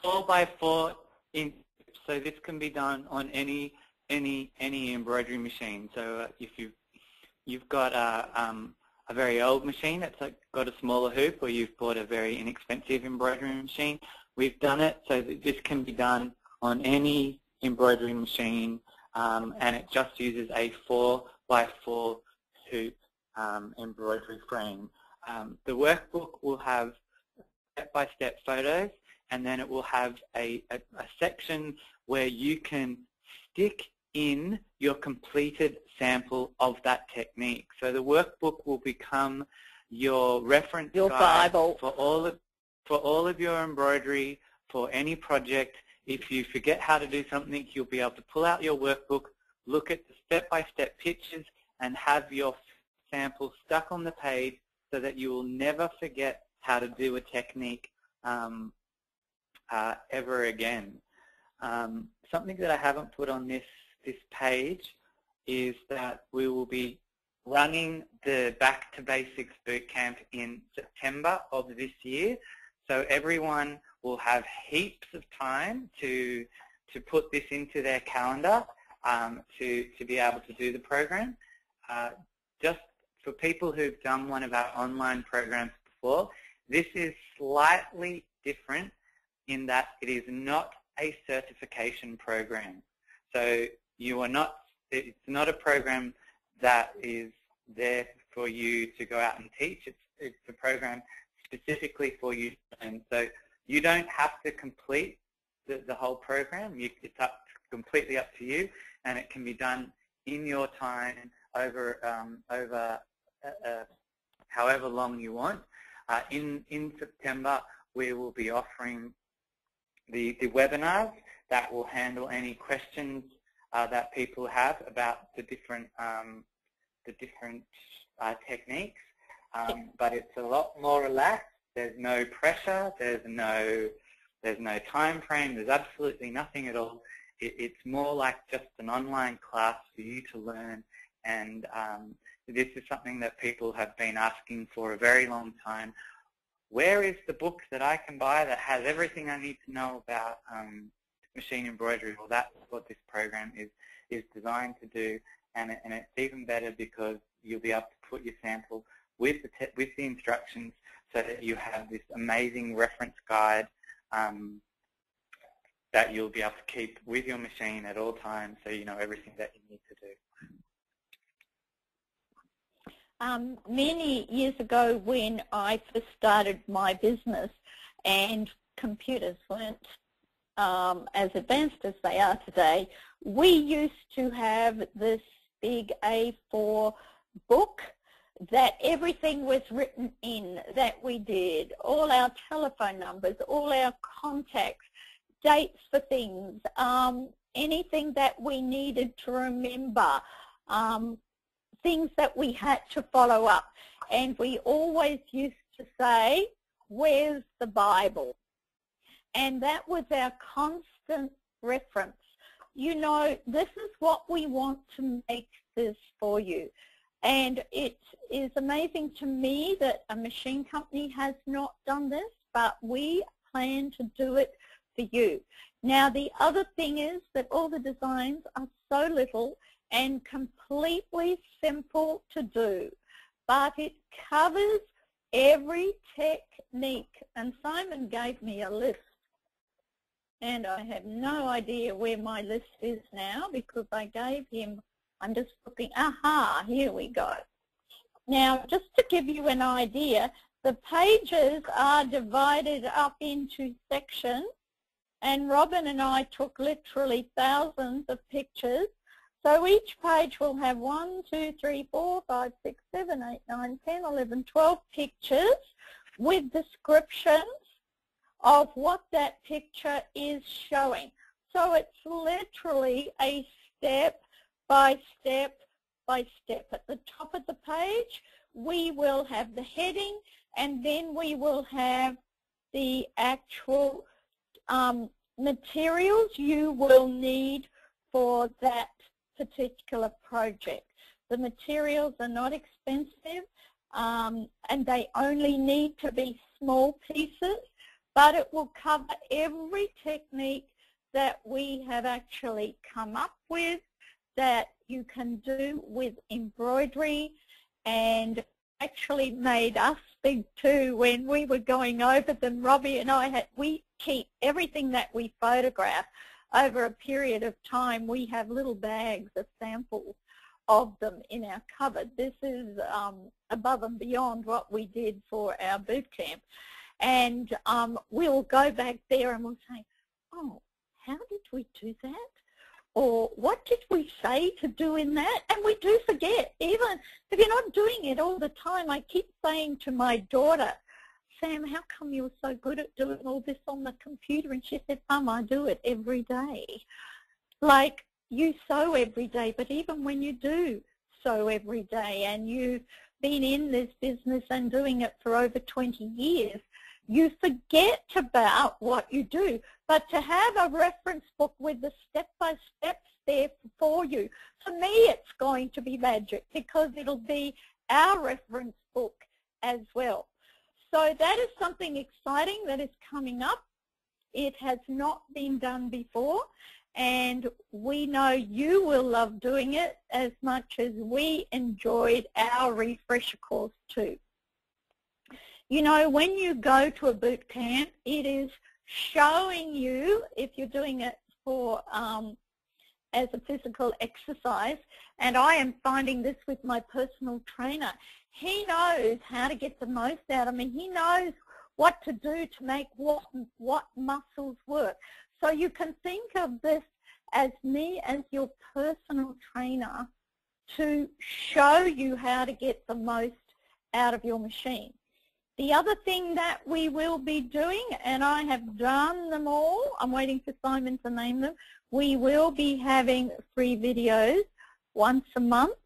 S3: 4x4 inch. So this can be done on any embroidery machine. So if you've got a very old machine that's got a smaller hoop, or you've bought a very inexpensive embroidery machine, we've done it so that this can be done on any embroidery machine, and it just uses a 4x4 hoop embroidery frame. The workbook will have step-by-step photos, and then it will have a section where you can stick in your completed sample of that technique. So the workbook will become your reference guide
S2: Bible
S3: for all of your embroidery, for any project. If you forget how to do something, you'll be able to pull out your workbook, look at the step-by-step pictures, and have your sample stuck on the page so that you will never forget how to do a technique ever again. Something that I haven't put on this page is that we will be running the Back to Basics Bootcamp in September of this year. So everyone will have heaps of time to put this into their calendar to be able to do the program. Just for people who've done one of our online programs before, this is slightly different in that it is not a certification program. So you are not, it's not a program that is there for you to go out and teach. It's a program specifically for you. And so you don't have to complete the whole program. It's completely up to you, and it can be done in your time over however long you want. In September, we will be offering the webinars that will handle any questions that people have about the different techniques. But it's a lot more relaxed. There's no pressure. There's no time frame. There's absolutely nothing at all. It's more like just an online class for you to learn. And this is something that people have been asking for a very long time. Where is the book that I can buy that has everything I need to know about machine embroidery? Well, that's what this program is designed to do, and it's even better because you'll be able to put your sample with the instructions so that you have this amazing reference guide that you'll be able to keep with your machine at all times, so you know everything that you need to do.
S2: Many years ago when I first started my business and computers weren't as advanced as they are today, we used to have this big A4 book that everything was written in that we did, all our telephone numbers, all our contacts, dates for things, anything that we needed to remember, things that we had to follow up. And we always used to say, where's the Bible? And that was our constant reference. You know, this is what we want to make this for you. And it is amazing to me that a machine company has not done this, but we plan to do it for you. Now, the other thing is that all the designs are so little and completely simple to do, but it covers every technique. And Simon gave me a list, and I have no idea where my list is now because I gave him, I'm just looking, aha, here we go. Now, just to give you an idea, the pages are divided up into sections, and Robin and I took literally thousands of pictures. So each page will have 1, 2, 3, 4, 5, 6, 7, 8, 9, 10, 11, 12 pictures with descriptions of what that picture is showing. So it's literally a step by step by step. At the top of the page, we will have the heading, and then we will have the actual materials you will need for that particular project. The materials are not expensive, and they only need to be small pieces, but it will cover every technique that we have actually come up with that you can do with embroidery, and actually made us big too when we were going over them. Robbie and I we keep everything that we photograph over a period of time. We have little bags of samples of them in our cupboard. This is above and beyond what we did for our boot camp. And we'll go back there and we'll say, oh, how did we do that? Or what did we say to do in that? And we do forget. Even if you're not doing it all the time, I keep saying to my daughter, Sam, how come you're so good at doing all this on the computer? And she said, Mum, I do it every day. Like, you sew every day, but even when you do sew every day and you've been in this business and doing it for over 20 years, you forget about what you do. But to have a reference book with the step-by-steps there for you, for me it's going to be magic because it'll be our reference book as well. So that is something exciting that is coming up. It has not been done before, and we know you will love doing it as much as we enjoyed our refresher course too. You know, when you go to a boot camp, it is showing you, if you're doing it for as a physical exercise, and I am finding this with my personal trainer. He knows how to get the most out of me. He knows what to do to make what muscles work. So you can think of this as me as your personal trainer to show you how to get the most out of your machine. The other thing that we will be doing, and I have done them all, I'm waiting for Simon to name them, we will be having free videos once a month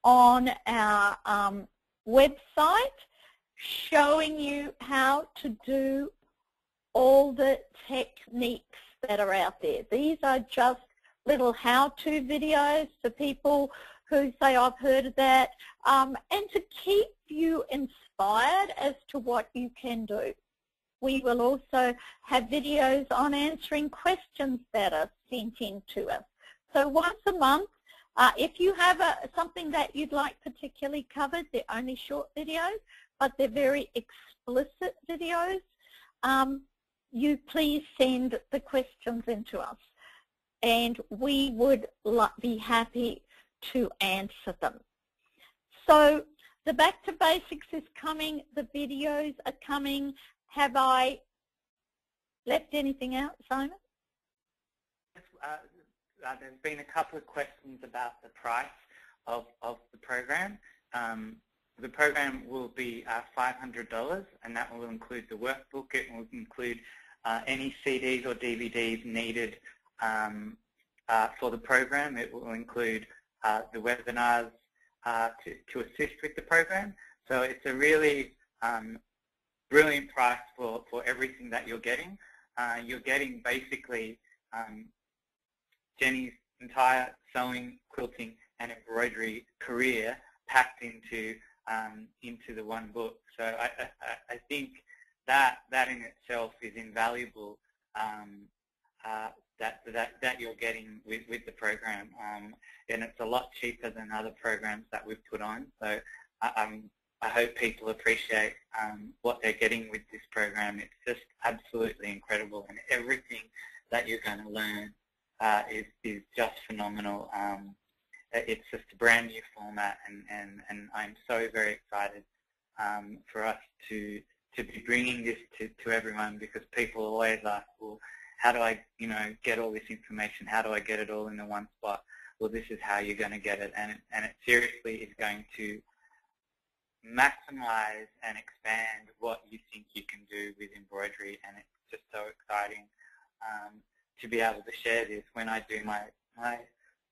S2: on our website showing you how to do all the techniques that are out there. These are just little how-to videos for people who say, I've heard of that, and to keep you inspired as to what you can do. We will also have videos on answering questions that are sent in to us. So once a month, if you have something that you'd like particularly covered, they're only short videos, but they're very explicit videos, you please send the questions in to us, and we would be happy to answer them. So the Back to Basics is coming, the videos are coming. Have I left anything out, Simon?
S3: There's been a couple of questions about the price of the program. The program will be $500, and that will include the workbook. It will include any CDs or DVDs needed for the program. It will include the webinars to assist with the program. So it's a really brilliant price for everything that you're getting. You're getting basically Jenny's entire sewing, quilting, and embroidery career packed into the one book. So I think that in itself is invaluable. That you're getting with the program, and it's a lot cheaper than other programs that we've put on. So I hope people appreciate what they're getting with this program. It's just absolutely incredible, and everything that you're going to learn is just phenomenal. It's just a brand new format, and I'm so very excited for us to be bringing this to everyone, because people always ask, well, how do I, get all this information? How do I get it all in the one spot? Well, this is how you're going to get it, and it seriously is going to maximize and expand what you think you can do with embroidery, and it's just so exciting to be able to share this. When I do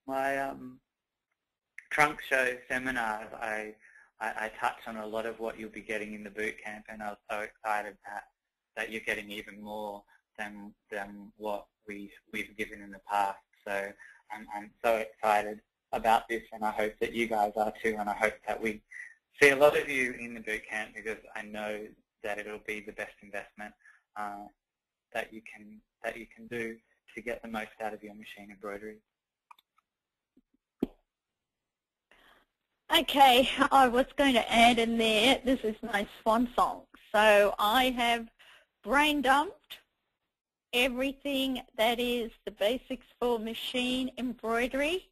S3: my trunk show seminars, I touch on a lot of what you'll be getting in the boot camp, and I was so excited that you're getting even more than what we've given in the past. So I'm so excited about this, and I hope that you guys are too, and I hope that we see a lot of you in the boot camp, because I know that it'll be the best investment that you can do to get the most out of your machine embroidery.
S2: Okay, I was going to add in there, this is my swan song. So I have brain dumped everything that is the basics for machine embroidery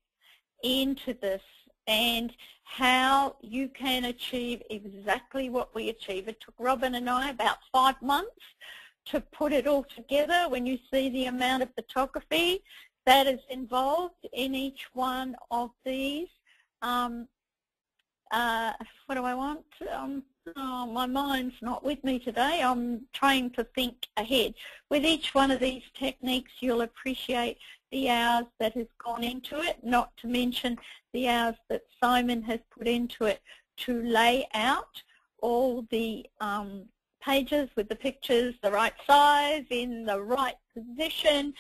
S2: into this, and how you can achieve exactly what we achieve. It took Robin and I about 5 months to put it all together. When you see the amount of photography that is involved in each one of these, what do I want? Oh, my mind's not with me today. I'm trying to think ahead. With each one of these techniques, you'll appreciate the hours that has gone into it, not to mention the hours that Simon has put into it to lay out all the pages with the pictures the right size, in the right position,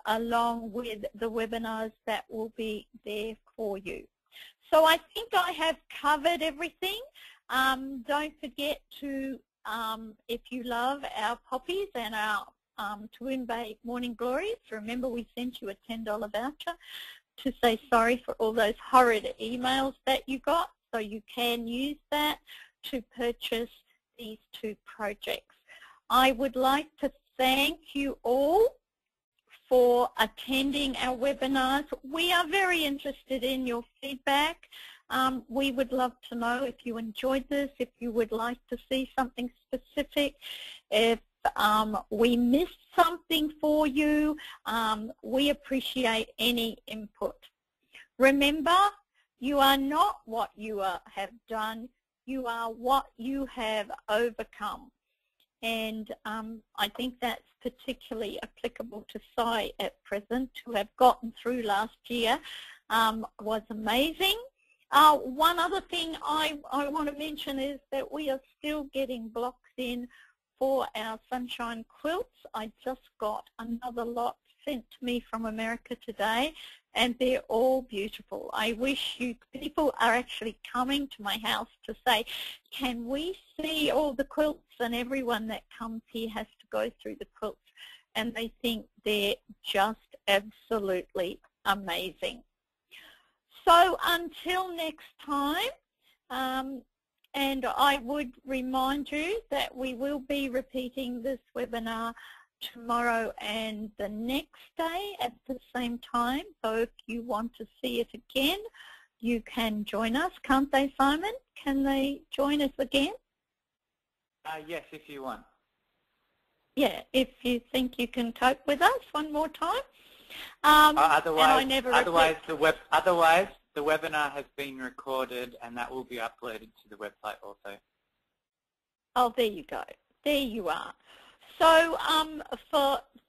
S2: along with the webinars that will be there for you. So I think I have covered everything. Don't forget to, if you love our poppies and our Toowoon Bay Morning Glories, remember we sent you a $10 voucher to say sorry for all those horrid emails that you got, so you can use that to purchase these 2 projects. I would like to thank you all for attending our webinars. We are very interested in your feedback. We would love to know if you enjoyed this, if you would like to see something specific, if we missed something for you. We appreciate any input. Remember, you are not what you have done, you are what you have overcome. And I think that's particularly applicable to Sai at present. To have gotten through last year was amazing. One other thing I want to mention is that we are still getting blocks in for our sunshine quilts. I just got another lot sent to me from America today, and they're all beautiful. I wish people are actually coming to my house to say, can we see all the quilts? And everyone that comes here has to go through the quilts, and they think they're just absolutely amazing. So until next time, and I would remind you that we will be repeating this webinar tomorrow and the next day at the same time. So if you want to see it again, you can join us, can't they, Simon? Can they join us again?
S3: Yes, if you want.
S2: Yeah, if you think you can cope with us one more time.
S3: Otherwise, the webinar has been recorded, and that will be uploaded to the website also.
S2: Oh, there you go. There you are. So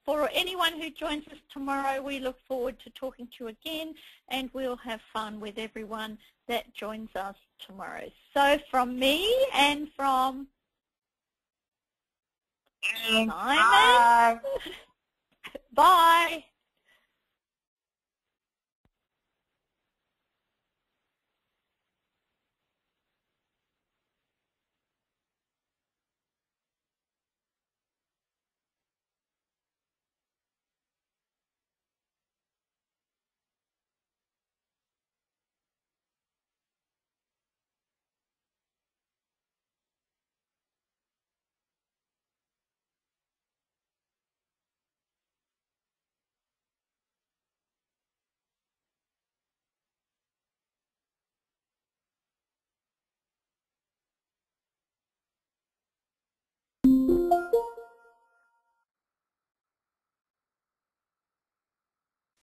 S2: for anyone who joins us tomorrow, we look forward to talking to you again, and we'll have fun with everyone that joins us tomorrow. So from me and from Simon,
S3: Bye.
S2: bye.